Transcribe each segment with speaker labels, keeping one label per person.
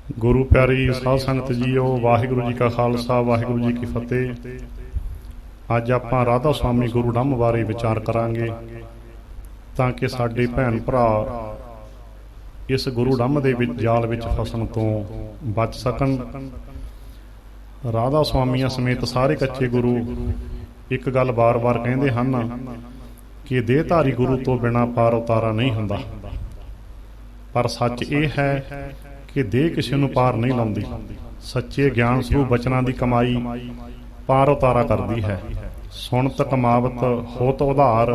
Speaker 1: गुरु प्यारी साध संगत जीओ, वाहिगुरु जी का खालसा वाहिगुरु जी की फतेह। अज आपां राधा स्वामी गुरु डंब बारे विचार करांगे तां कि साडे भैन भरा इस गुरु डंब दे विच जाल विच फसन तो बच सकन। राधा स्वामियां समेत सारे कच्चे गुरु एक गल बार बार कहंदे हन कि देहधारी गुरु तो बिना पार उतारा नहीं हुंदा, पर सच ये है कि देह किसी नूं पार नहीं लाउंदी। सच्चे ज्ञान स्वरूप बचनां दी कमाई पार उतारा करदी है। सुणत कमावत होत उधार,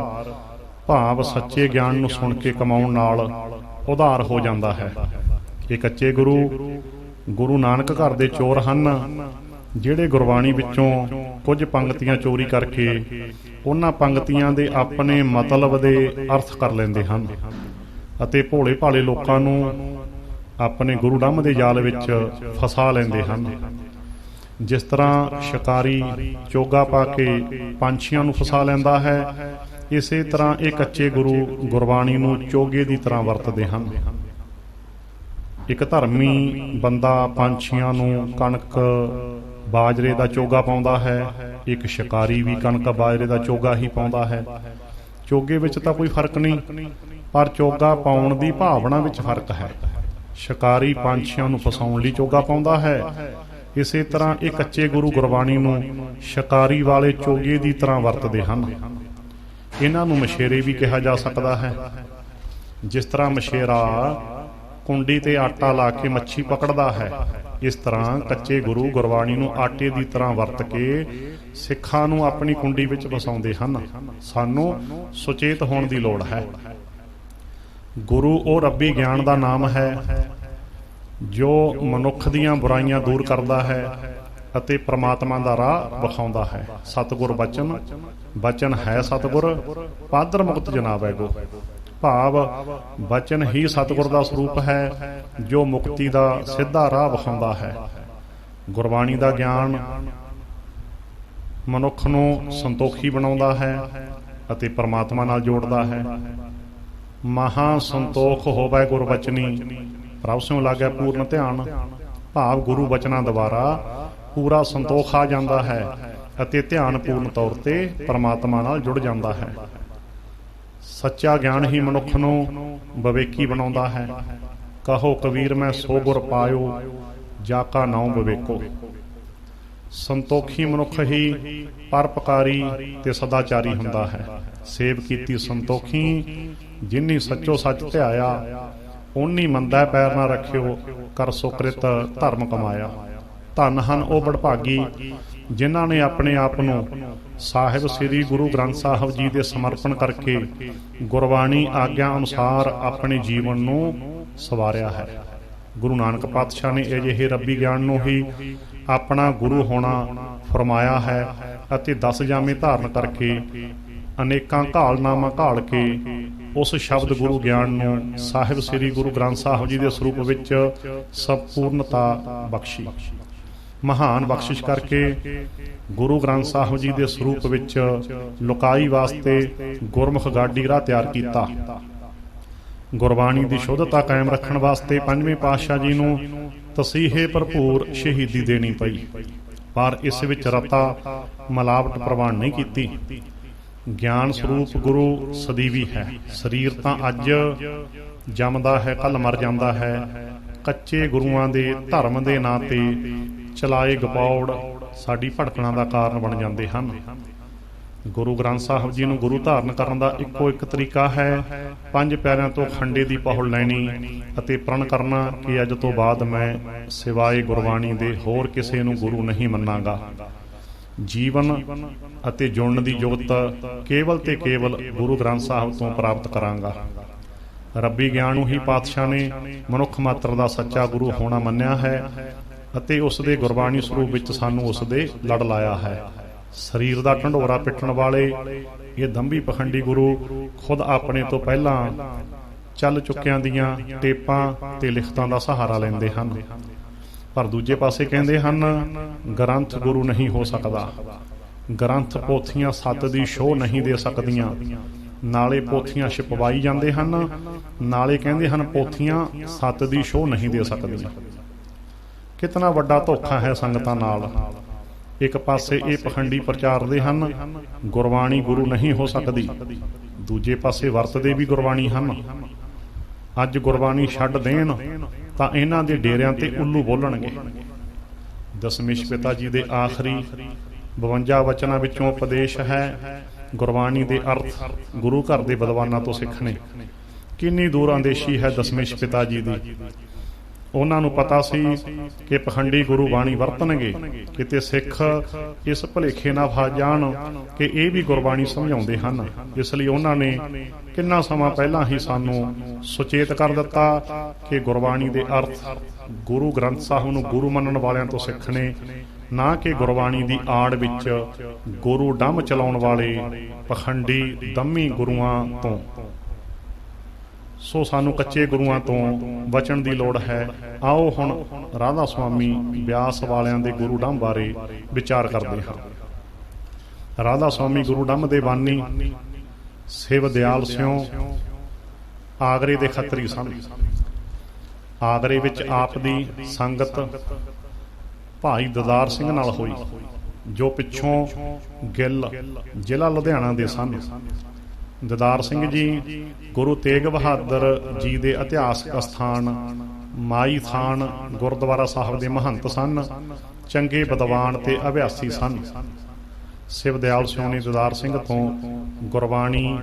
Speaker 1: भाव सच्चे ज्ञान नूं सुण के कमाउण नाल उधार हो जांदा है। ये कच्चे गुरु गुरु नानक घर दे चोर हन, ਜਿਹੜੇ ਗੁਰਬਾਣੀ ਵਿੱਚੋਂ ਕੁਝ ਪੰਗਤੀਆਂ ਚੋਰੀ ਕਰਕੇ ਉਹਨਾਂ ਪੰਗਤੀਆਂ ਦੇ ਆਪਣੇ ਮਤਲਬ ਦੇ ਅਰਥ ਕਰ ਲੈਂਦੇ ਹਨ ਅਤੇ ਭੋਲੇ ਭਾਲੇ ਲੋਕਾਂ ਨੂੰ ਆਪਣੇ ਗੁਰੂ ਡੰਮ ਦੇ ਜਾਲ ਵਿੱਚ ਫਸਾ ਲੈਂਦੇ ਹਨ। ਜਿਸ ਤਰ੍ਹਾਂ ਸ਼ਿਕਾਰੀ ਚੋਗਾ ਪਾ ਕੇ ਪੰਛੀਆਂ ਨੂੰ ਫਸਾ ਲੈਂਦਾ ਹੈ, ਇਸੇ ਤਰ੍ਹਾਂ ਇਹ ਕੱਚੇ ਗੁਰੂ ਗੁਰਬਾਣੀ ਨੂੰ ਚੋਗੇ ਦੀ ਤਰ੍ਹਾਂ ਵਰਤਦੇ ਹਨ। ਇੱਕ ਧਰਮੀ ਬੰਦਾ ਪੰਛੀਆਂ ਨੂੰ ਕਣਕ ਬਾਜਰੇ ਦਾ ਚੋਗਾ ਪਾਉਂਦਾ ਹੈ, ਇੱਕ ਸ਼ਿਕਾਰੀ ਵੀ ਕਣਕ ਬਾਜਰੇ ਦਾ ਚੋਗਾ ਹੀ ਪਾਉਂਦਾ ਹੈ। ਚੋਗੇ ਵਿੱਚ ਤਾਂ ਕੋਈ ਫਰਕ ਨਹੀਂ, ਪਰ ਚੋਗਾ ਪਾਉਣ ਦੀ ਭਾਵਨਾ ਵਿੱਚ ਫਰਕ ਹੈ। ਸ਼ਿਕਾਰੀ ਪੰਛੀਆਂ ਨੂੰ ਫਸਾਉਣ ਲਈ ਚੋਗਾ ਪਾਉਂਦਾ ਹੈ, ਇਸੇ ਤਰ੍ਹਾਂ ਇਹ ਕੱਚੇ ਗੁਰੂ ਗੁਰਬਾਣੀ ਨੂੰ ਸ਼ਿਕਾਰੀ ਵਾਲੇ ਚੋਗੇ ਦੀ ਤਰ੍ਹਾਂ ਵਰਤਦੇ ਹਨ। ਇਹਨਾਂ ਨੂੰ ਮਛੇਰੇ ਵੀ ਕਿਹਾ ਜਾ ਸਕਦਾ ਹੈ। ਜਿਸ ਤਰ੍ਹਾਂ ਮਛੇਰਾ ਕੁੰਡੀ ਤੇ ਆਟਾ ਲਾ ਕੇ ਮੱਛੀ ਪਕੜਦਾ ਹੈ, ਇਸ ਤਰ੍ਹਾਂ ਕੱਚੇ ਗੁਰੂ ਗੁਰਬਾਣੀ ਨੂੰ ਆਟੇ ਦੀ ਤਰ੍ਹਾਂ ਵਰਤ ਕੇ ਸਿੱਖਾਂ ਨੂੰ ਆਪਣੀ ਕੁੰਡੀ ਵਿੱਚ ਫਸਾਉਂਦੇ ਹਨ। ਸਾਨੂੰ ਸੁਚੇਤ ਹੋਣ ਦੀ ਲੋੜ ਹੈ। ਗੁਰੂ ਉਹ ਰੱਬੀ ਗਿਆਨ ਦਾ ਨਾਮ ਹੈ ਜੋ ਮਨੁੱਖ ਦੀਆਂ ਬੁਰਾਈਆਂ ਦੂਰ ਕਰਦਾ ਹੈ ਅਤੇ ਪ੍ਰਮਾਤਮਾ ਦਾ ਰਾਹ ਵਿਖਾਉਂਦਾ ਹੈ। ਸਤਿਗੁਰ ਬਚਨ, ਬਚਨ ਹੈ ਸਤਿਗੁਰ, ਪਾਦਰ ਮੁਕਤ ਜਨਾਬੈ ਗੋ। ਭਾਵ ਬਚਨ ਹੀ ਸਤਿਗੁਰ ਦਾ ਸਰੂਪ ਹੈ ਜੋ ਮੁਕਤੀ ਦਾ ਸਿੱਧਾ ਰਾਹ ਵਿਖਾਉਂਦਾ ਹੈ। ਗੁਰਬਾਣੀ ਦਾ ਗਿਆਨ ਮਨੁੱਖ ਨੂੰ ਸੰਤੋਖੀ ਬਣਾਉਂਦਾ ਹੈ ਅਤੇ ਪ੍ਰਮਾਤਮਾ ਨਾਲ ਜੋੜਦਾ ਹੈ। ਮਹਾ ਸੰਤੋਖ ਹੋਵੇ ਗੁਰ ਬਚਨੀ, ਪ੍ਰਭ ਸਿਉ ਲਾਗੈ ਪੂਰਨ ਧਿਆਨ। ਭਾਵ ਗੁਰੂ ਬਚਨਾਂ ਦੁਆਰਾ ਪੂਰਾ ਸੰਤੋਖ ਆ ਜਾਂਦਾ ਹੈ ਅਤੇ ਧਿਆਨ ਪੂਰਨ ਤੌਰ ਤੇ ਪ੍ਰਮਾਤਮਾ ਨਾਲ ਜੁੜ ਜਾਂਦਾ ਹੈ। ਸੱਚਾ ਗਿਆਨ ਹੀ ਮਨੁੱਖ ਨੂੰ ਵਿਵੇਕੀ ਬਣਾਉਂਦਾ ਹੈ। ਕਹੋ ਕਬੀਰ ਮੈਂ ਸੋ ਗੁਰ ਪਾਇਓ, ਜਾ ਕਾ ਨਾਉ ਵਿਵੇਕੋ। ਸੰਤੋਖੀ ਮਨੁੱਖ ਹੀ ਪਰਉਪਕਾਰੀ ਤੇ ਸਦਾਚਾਰੀ ਹੁੰਦਾ ਹੈ। ਸੇਵ ਕੀਤੀ ਸੰਤੋਖੀ, ਜਿਨੀ ਸੱਚੋ ਸੱਚ ਧਿਆਇਆ। ਓਨੀ ਮੰਦਾ ਪੈਰ ਨਾ ਰੱਖਿਓ, ਕਰ ਸੁਕ੍ਰਿਤ ਧਰਮ ਕਮਾਇਆ। ਧੰਨ ਹਨ ਉਹ ਵਡਭਾਗੀ ਜਿਨ੍ਹਾਂ ਨੇ ਆਪਣੇ ਆਪ ਨੂੰ ਸਾਹਿਬ ਸ੍ਰੀ ਗੁਰੂ ਗ੍ਰੰਥ ਸਾਹਿਬ ਜੀ ਦੇ ਸਮਰਪਣ ਕਰਕੇ ਗੁਰਬਾਣੀ ਆਗਿਆ ਅਨੁਸਾਰ ਆਪਣੇ ਜੀਵਨ ਨੂੰ ਸਵਾਰਿਆ ਹੈ। ਗੁਰੂ ਨਾਨਕ ਪਾਤਸ਼ਾਹ ਨੇ ਅਜਿਹੇ ਰੱਬੀ ਗਿਆਨ ਨੂੰ ਹੀ ਆਪਣਾ ਗੁਰੂ ਹੋਣਾ ਫਰਮਾਇਆ ਹੈ ਅਤੇ 10 ਜਾਮੇ ਧਾਰਨ ਕਰਕੇ ਅਨੇਕਾਂ ਘਾਲਨਾਮਾ ਘਾਲ ਕੇ ਉਸ ਸ਼ਬਦ ਗੁਰੂ ਗਿਆਨ ਨੂੰ ਸਾਹਿਬ ਸ੍ਰੀ ਗੁਰੂ ਗ੍ਰੰਥ ਸਾਹਿਬ ਜੀ ਦੇ ਸਰੂਪ ਵਿੱਚ ਸੰਪੂਰਨਤਾ ਬਖਸ਼ੀ। ਮਹਾਨ ਬਖਸ਼ਿਸ਼ ਕਰਕੇ ਗੁਰੂ ਗ੍ਰੰਥ ਸਾਹਿਬ ਜੀ ਦੇ ਸਰੂਪ ਵਿੱਚ ਲੁਕਾਈ ਵਾਸਤੇ ਗੁਰਮੁਖ ਗਾਡੀ ਰਾਹ ਤਿਆਰ ਕੀਤਾ। ਗੁਰਬਾਣੀ ਦੀ ਸ਼ੁੱਧਤਾ ਕਾਇਮ ਰੱਖਣ ਵਾਸਤੇ ਪੰਜਵੇਂ ਪਾਤਸ਼ਾਹ ਜੀ ਨੂੰ ਤਸੀਹੇ ਭਰਪੂਰ ਸ਼ਹੀਦੀ ਦੇਣੀ ਪਈ, ਪਰ ਇਸ ਵਿੱਚ ਰਤਾ ਮਿਲਾਵਟ ਪ੍ਰਵਾਨ ਨਹੀਂ ਕੀਤੀ। ਗਿਆਨ ਸਰੂਪ ਗੁਰੂ ਸਦੀਵੀ ਹੈ। ਸਰੀਰ ਤਾਂ ਅੱਜ ਜੰਮਦਾ ਹੈ, ਕੱਲ ਮਰ ਜਾਂਦਾ ਹੈ। ਕੱਚੇ ਗੁਰੂਆਂ ਦੇ ਧਰਮ ਦੇ ਨਾਂ ਤੇ ਚਲਾਏ ਗਪੌੜ ਸਾਡੀ ਭਟਕਣਾ ਦਾ ਕਾਰਨ ਬਣ ਜਾਂਦੇ ਹਨ। ਗੁਰੂ ਗ੍ਰੰਥ ਸਾਹਿਬ ਜੀ ਨੂੰ ਗੁਰੂ ਧਾਰਨ ਕਰਨ ਦਾ ਇੱਕੋ ਇੱਕ ਤਰੀਕਾ ਹੈ, 5 ਪਿਆਰਿਆਂ ਤੋਂ ਖੰਡੇ ਦੀ ਪਹੁਲ ਲੈਣੀ ਅਤੇ ਪ੍ਰਣ ਕਰਨਾ ਕਿ ਅੱਜ ਤੋਂ ਬਾਅਦ ਮੈਂ ਸਿਵਾਏ ਗੁਰਬਾਣੀ ਦੇ ਹੋਰ ਕਿਸੇ ਨੂੰ ਗੁਰੂ ਨਹੀਂ ਮੰਨਾਂਗਾ। ਜੀਵਨ ਅਤੇ ਜੁੜਨ ਦੀ ਜੁਗਤ ਕੇਵਲ ਤੇ ਕੇਵਲ ਗੁਰੂ ਗ੍ਰੰਥ ਸਾਹਿਬ ਤੋਂ ਪ੍ਰਾਪਤ ਕਰਾਂਗਾ। ਰੱਬੀ ਗਿਆਨ ਨੂੰ ਹੀ ਪਾਤਸ਼ਾਹ ਨੇ ਮਨੁੱਖ ਮਾਤਰ ਦਾ ਸੱਚਾ ਗੁਰੂ ਹੋਣਾ ਮੰਨਿਆ ਹੈ ਅਤੇ ਉਸ ਦੇ ਗੁਰਬਾਣੀ ਸਰੂਪ ਵਿੱਚ ਸਾਨੂੰ ਉਸ ਦੇ ਲੜ ਲਾਇਆ ਹੈ। ਸਰੀਰ ਦਾ ਢੰਡੋਰਾ ਪਿੱਟਣ ਵਾਲੇ ਇਹ ਦੰਭੀ ਪਖੰਡੀ ਗੁਰੂ ਖੁਦ ਆਪਣੇ ਤੋਂ ਪਹਿਲਾਂ ਚੱਲ ਚੁੱਕਿਆਂ ਦੀਆਂ ਟੇਪਾਂ ਤੇ ਲਿਖਤਾਂ ਦਾ ਸਹਾਰਾ ਲੈਂਦੇ ਹਨ, ਪਰ ਦੂਜੇ ਪਾਸੇ ਕਹਿੰਦੇ ਹਨ ਗ੍ਰੰਥ ਗੁਰੂ ਨਹੀਂ ਹੋ ਸਕਦਾ। ਗ੍ਰੰਥ ਪੋਥੀਆਂ ਸੱਤ ਦੀ ਸ਼ੋਅ ਨਹੀਂ ਦੇ ਸਕਦੀਆਂ। ਨਾਲੇ ਪੋਥੀਆਂ ਛਪਵਾਈ ਜਾਂਦੇ ਹਨ, ਨਾਲੇ ਕਹਿੰਦੇ ਹਨ ਪੋਥੀਆਂ ਸੱਤ ਦੀ ਸ਼ੋਅ ਨਹੀਂ ਦੇ ਸਕਦੀਆਂ। ਕਿਤਨਾ ਵੱਡਾ ਧੋਖਾ ਹੈ ਸੰਗਤਾਂ ਨਾਲ। ਇੱਕ ਪਾਸੇ ਇਹ ਪਖੰਡੀ ਪ੍ਰਚਾਰਦੇ ਹਨ ਗੁਰਬਾਣੀ ਗੁਰੂ ਨਹੀਂ ਹੋ ਸਕਦੀ, ਦੂਜੇ ਪਾਸੇ ਵਰਤਦੇ ਵੀ ਗੁਰਬਾਣੀ ਹਨ। ਅੱਜ ਗੁਰਬਾਣੀ ਛੱਡ ਦੇਣ ਤਾਂ ਇਹਨਾਂ ਦੇ ਡੇਰਿਆਂ ਤੇ ਉੱਲੂ ਬੋਲਣਗੇ। ਦਸਮੇਸ਼ ਪਿਤਾ ਜੀ ਦੇ ਆਖਰੀ 52 ਵਚਨਾਂ ਵਿੱਚੋਂ ਉਪਦੇਸ਼ ਹੈ ਗੁਰਬਾਣੀ ਦੇ ਅਰਥ ਗੁਰੂ ਘਰ ਦੇ ਵਿਦਵਾਨਾਂ ਤੋਂ ਸਿੱਖਣੇ। ਕਿੰਨੀ ਦੂਰ ਅੰਦੇਸ਼ੀ ਹੈ ਦਸਮੇਸ਼ ਪਿਤਾ ਜੀ ਦੀ। ਉਹਨਾਂ ਨੂੰ ਪਤਾ ਸੀ ਕਿ ਪਖੰਡੀ ਗੁਰੂ ਬਾਣੀ ਵਰਤਣਗੇ, ਕਿਤੇ ਸਿੱਖ ਇਸ ਭੁਲੇਖੇ ਨਾਲ ਫਸ ਜਾਣ ਕਿ ਇਹ ਵੀ ਗੁਰਬਾਣੀ ਸਮਝਾਉਂਦੇ ਹਨ। ਇਸ ਲਈ ਉਹਨਾਂ ਨੇ ਕਿੰਨਾ ਸਮਾਂ ਪਹਿਲਾਂ ਹੀ ਸਾਨੂੰ ਸੁਚੇਤ ਕਰ ਦਿੱਤਾ ਕਿ ਗੁਰਬਾਣੀ ਦੇ ਅਰਥ ਗੁਰੂ ਗ੍ਰੰਥ ਸਾਹਿਬ ਨੂੰ ਗੁਰੂ ਮੰਨਣ ਵਾਲਿਆਂ ਤੋਂ ਸਿੱਖਣੇ, ਨਾ ਕਿ ਗੁਰਬਾਣੀ ਦੀ ਆੜ ਵਿੱਚ ਗੁਰੂ ਡੰਮ ਚਲਾਉਣ ਵਾਲੇ ਪਖੰਡੀ ਦੰਮੀ ਗੁਰੂਆਂ ਤੋਂ। ਸੋ ਸਾਨੂੰ ਕੱਚੇ ਗੁਰੂਆਂ ਤੋਂ ਬਚਣ ਦੀ ਲੋੜ ਹੈ। ਆਓ ਹੁਣ ਰਾਧਾ ਸੁਆਮੀ ਬਿਆਸ ਵਾਲਿਆਂ ਦੇ ਗੁਰੂ ਡੰਮ ਬਾਰੇ ਵਿਚਾਰ ਕਰਦੇ ਹਾਂ। ਰਾਧਾ ਸੁਆਮੀ ਗੁਰੂ ਡੰਮ ਦੇ ਬਾਨੀ ਸਿਵ ਦਿਆਲ ਸਿਉ ਆਗਰੇ ਦੇ ਖੱਤਰੀ ਸਨ। ਆਗਰੇ ਵਿੱਚ ਆਪ ਦੀ ਸੰਗਤ ਭਾਈ ਦਦਾਰ ਸਿੰਘ ਨਾਲ ਹੋਈ, ਜੋ ਪਿੱਛੋਂ ਗਿੱਲ ਜ਼ਿਲ੍ਹਾ ਲੁਧਿਆਣਾ ਦੇ ਸਨ। ਦਦਾਰ ਸਿੰਘ ਜੀ ਗੁਰੂ ਤੇਗ ਬਹਾਦਰ ਜੀ ਦੇ ਇਤਿਹਾਸਕ ਅਸਥਾਨ ਮਾਈ ਥਾਨ ਗੁਰਦੁਆਰਾ ਸਾਹਿਬ ਦੇ ਮਹੰਤ ਸਨ। ਚੰਗੇ ਵਿਦਵਾਨ ਤੇ ਅਭਿਆਸੀ ਸਨ। ਸਿਵ ਦਿਆਲ ਸਿਉ ਨੇ ਦਦਾਰ ਸਿੰਘ ਤੋਂ ਗੁਰਬਾਣੀ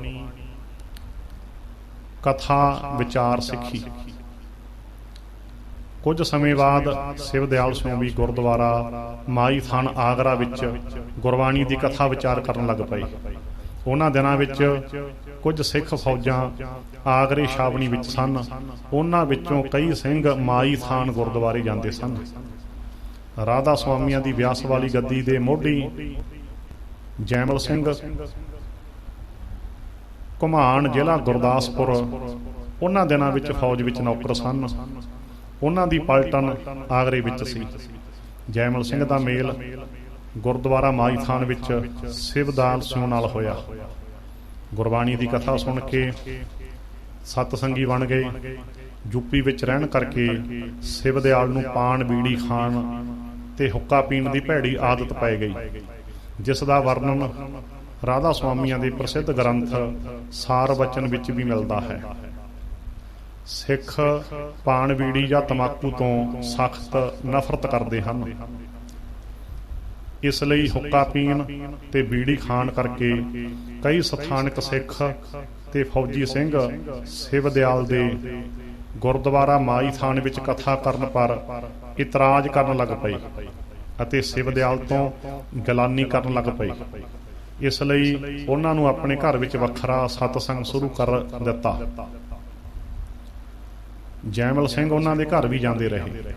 Speaker 1: ਕਥਾ ਵਿਚਾਰ ਸਿੱਖੀ। ਕੁਝ ਸਮੇਂ ਬਾਅਦ ਸਿਵ ਦਿਆਲ ਸਿਉ ਵੀ ਗੁਰਦੁਆਰਾ ਮਾਈ ਥਾਨ ਆਗਰਾ ਵਿੱਚ ਗੁਰਬਾਣੀ ਦੀ ਕਥਾ ਵਿਚਾਰ ਕਰਨ ਲੱਗ ਪਏ। ਉਹਨਾਂ ਦਿਨਾਂ ਵਿੱਚ ਕੁਝ ਸਿੱਖ ਫੌਜਾਂ ਆਗਰੇ ਛਾਵਣੀ ਵਿੱਚ ਸਨ। ਉਹਨਾਂ ਵਿੱਚੋਂ ਕਈ ਸਿੰਘ ਮਾਈ ਥਾਨ ਗੁਰਦੁਆਰੇ ਜਾਂਦੇ ਸਨ। ਰਾਧਾ ਸੁਆਮੀਆਂ ਦੀ ਬਿਆਸ ਵਾਲੀ ਗੱਦੀ ਦੇ ਮੋਢੀ ਜੈਮਲ ਸਿੰਘ ਘੁਮਾਣ ਜ਼ਿਲ੍ਹਾ ਗੁਰਦਾਸਪੁਰ ਉਹਨਾਂ ਦਿਨਾਂ ਵਿੱਚ ਫੌਜ ਵਿੱਚ ਨੌਕਰ ਸਨ। ਉਹਨਾਂ ਦੀ ਪਲਟਨ ਆਗਰੇ ਵਿੱਚ ਸੀ। ਜੈਮਲ ਸਿੰਘ ਦਾ ਮੇਲ ਗੁਰਦੁਆਰਾ ਮਾਈ ਥਾਨ ਵਿੱਚ ਸਿਵ ਦਿਆਲ ਸਿਉ ਨਾਲ ਹੋਇਆ। ਗੁਰਬਾਣੀ ਦੀ ਕਥਾ ਸੁਣ ਕੇ ਸਤਸੰਗੀ ਬਣ ਗਏ। ਯੂਪੀ ਵਿੱਚ ਰਹਿਣ ਕਰਕੇ ਸਿਵ ਦਿਆਲ ਨੂੰ ਪਾਨ ਬੀੜੀ ਖਾਣ ਤੇ ਹੁੱਕਾ ਪੀਣ ਦੀ ਭੈੜੀ ਆਦਤ ਪੈ ਗਈ, ਜਿਸ ਦਾ ਵਰਣਨ ਰਾਧਾ ਸੁਆਮੀਆਂ ਦੇ ਪ੍ਰਸਿੱਧ ਗ੍ਰੰਥ ਸਾਰ ਬਚਨ ਵਿੱਚ ਵੀ ਮਿਲਦਾ ਹੈ। ਸਿੱਖ ਪਾਨ ਬੀੜੀ ਜਾਂ ਤਮਾਕੂ ਤੋਂ ਸਖਤ ਨਫ਼ਰਤ ਕਰਦੇ ਹਨ। ਇਸ ਲਈ ਹੁੱਕਾ ਪੀਣ ਤੇ ਬੀੜੀ ਖਾਣ ਕਰਕੇ ਕਈ ਸਥਾਨਕ ਸਿੱਖ ਤੇ ਫੌਜੀ ਸਿੰਘ ਸਿਵ ਦਿਆਲ ਦੇ ਗੁਰਦੁਆਰਾ ਮਾਈ ਥਾਨ ਵਿੱਚ ਕਥਾ ਕਰਨ ਪਰ ਇਤਰਾਜ਼ ਕਰਨ ਲੱਗ ਪਏ ਅਤੇ ਸਿਵ ਦਿਆਲ ਤੋਂ ਗਲਾਨੀ ਕਰਨ ਲੱਗ ਪਏ। ਇਸ ਲਈ ਉਹਨਾਂ ਨੂੰ ਆਪਣੇ ਘਰ ਵਿੱਚ ਵੱਖਰਾ ਸਤਸੰਗ ਸ਼ੁਰੂ ਕਰ ਦਿੱਤਾ। ਜੈਮਲ ਸਿੰਘ ਉਹਨਾਂ ਦੇ ਘਰ ਵੀ ਜਾਂਦੇ ਰਹੇ।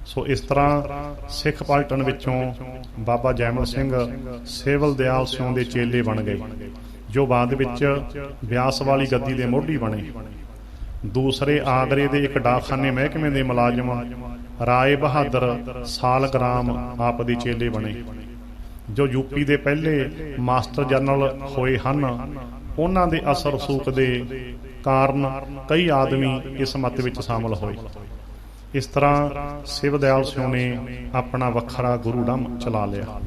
Speaker 1: ਸੋ ਇਸ ਤਰ੍ਹਾਂ ਸਿੱਖ ਪਲਟਨ ਵਿੱਚੋਂ ਬਾਬਾ ਜੈਮਲ ਸਿੰਘ ਸਿਵ ਦਿਆਲ ਸਿਉ ਦੇ ਚੇਲੇ ਬਣ ਗਏ, ਜੋ ਬਾਅਦ ਵਿੱਚ ਬਿਆਸ ਵਾਲੀ ਗੱਦੀ ਦੇ ਮੋਢੀ ਬਣੇ। ਦੂਸਰੇ ਆਗਰੇ ਦੇ ਇੱਕ ਡਾਕਖਾਨੇ ਮਹਿਕਮੇ ਦੇ ਮੁਲਾਜ਼ਮ ਰਾਏ ਬਹਾਦਰ ਸਾਲਗ੍ਰਾਮ ਆਪ ਦੇ ਚੇਲੇ ਬਣੇ, ਜੋ ਯੂਪੀ ਦੇ ਪਹਿਲੇ ਮਾਸਟਰ ਜਨਰਲ ਹੋਏ ਹਨ। ਉਹਨਾਂ ਦੇ ਅਸਰ ਰਸੂਖ ਦੇ ਕਾਰਨ ਕਈ ਆਦਮੀ ਇਸ ਮਤ ਵਿੱਚ ਸ਼ਾਮਲ ਹੋਏ। ਇਸ ਤਰ੍ਹਾਂ ਸਿਵ ਦਿਆਲ ਸਿਉ ਨੇ ਆਪਣਾ ਵੱਖਰਾ ਗੁਰੂ ਡੰਮ ਚਲਾ ਲਿਆ।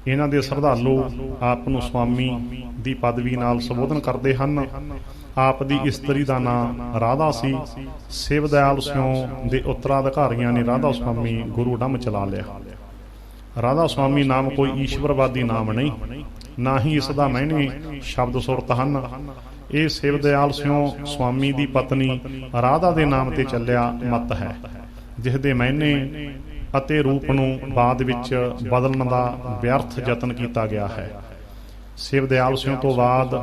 Speaker 1: ਇਹਨਾਂ ਦੇ ਸ਼ਰਧਾਲੂ ਆਪ ਨੂੰ ਸੁਆਮੀ ਦੀ ਪਦਵੀ ਨਾਲ ਸੰਬੋਧਨ ਕਰਦੇ ਹਨ। ਆਪ ਦੀ ਇਸਤਰੀ ਦਾ ਨਾਂ ਰਾਧਾ ਸੀ। ਸਿਵ ਦਿਆਲ ਸਿਉ ਦੇ ਉੱਤਰਾਧਿਕਾਰੀਆਂ ਨੇ ਰਾਧਾ ਸੁਆਮੀ ਗੁਰੂ ਡੰਮ ਚਲਾ ਲਿਆ। ਰਾਧਾ ਸੁਆਮੀ ਨਾਮ ਕੋਈ ਈਸ਼ਵਰਵਾਦੀ ਨਾਮ ਨਹੀਂ, ਨਾ ਹੀ ਇਸ ਦਾ ਮਾਇਨੇ ਸ਼ਬਦ ਸੁਰਤ ਹਨ। ਇਹ ਸਿਵ ਦਿਆਲ ਸਿਉ ਸੁਆਮੀ ਦੀ ਪਤਨੀ ਰਾਧਾ ਦੇ ਨਾਮ ਤੇ ਚੱਲਿਆ ਮਤ ਹੈ, ਜਿਸ ਦੇ ਮਾਇਨੇ ਅਤੇ ਰੂਪ ਨੂੰ ਬਾਅਦ ਵਿੱਚ ਬਦਲਣ ਦਾ ਵਿਅਰਥ ਯਤਨ ਕੀਤਾ ਗਿਆ ਹੈ। ਸਿਵ ਦਿਆਲ ਸਿਉ ਤੋਂ ਬਾਅਦ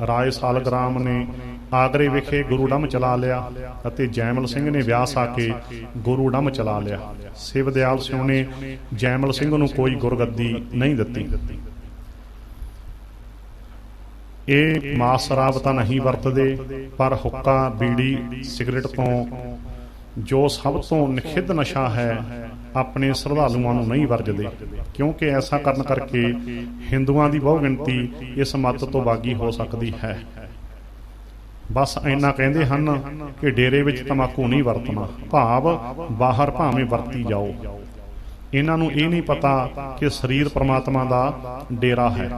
Speaker 1: ਰਾਏ ਸਾਲਗ੍ਰਾਮ ਨੇ ਆਗਰੇ ਵਿਖੇ ਗੁਰੂ ਡੰਮ ਚਲਾ ਲਿਆ ਅਤੇ ਜੈਮਲ ਸਿੰਘ ਨੇ ਬਿਆਸ ਆ ਕੇ ਗੁਰੂ ਡੰਮ ਚਲਾ ਲਿਆ। ਸਿਵ ਦਿਆਲ ਸਿਉ ਨੇ ਜੈਮਲ ਸਿੰਘ ਨੂੰ ਕੋਈ ਗੁਰਗੱਦੀ ਨਹੀਂ ਦਿੱਤੀ। ਇਹ ਮਾਸ ਸ਼ਰਾਬ ਤਾਂ ਨਹੀਂ ਵਰਤਦੇ, ਪਰ ਹੁੱਕਾ ਬੀੜੀ ਸਿਗਰਟ ਤੋਂ, ਜੋ ਸਭ ਤੋਂ ਨਿਖਿੱਧ ਨਸ਼ਾ ਹੈ, ਆਪਣੇ ਸ਼ਰਧਾਲੂਆਂ ਨੂੰ ਨਹੀਂ ਵਰਜਦੇ, ਕਿਉਂਕਿ ਐਸਾ ਕਰਨ ਕਰਕੇ ਹਿੰਦੂਆਂ ਦੀ ਬਹੁ ਗਿਣਤੀ ਇਸ ਮੱਤ ਤੋਂ ਬਾਗੀ ਹੋ ਸਕਦੀ ਹੈ। ਬਸ ਇੰਨਾ ਕਹਿੰਦੇ ਹਨ ਕਿ ਡੇਰੇ ਵਿੱਚ ਤੰਬਾਕੂ ਨਹੀਂ ਵਰਤਣਾ, ਭਾਵ ਬਾਹਰ ਭਾਵੇਂ ਵਰਤੀ ਜਾਓ। ਇਹਨਾਂ ਨੂੰ ਇਹ ਨਹੀਂ ਪਤਾ ਕਿ ਸਰੀਰ ਪ੍ਰਮਾਤਮਾ ਦਾ ਡੇਰਾ ਹੈ।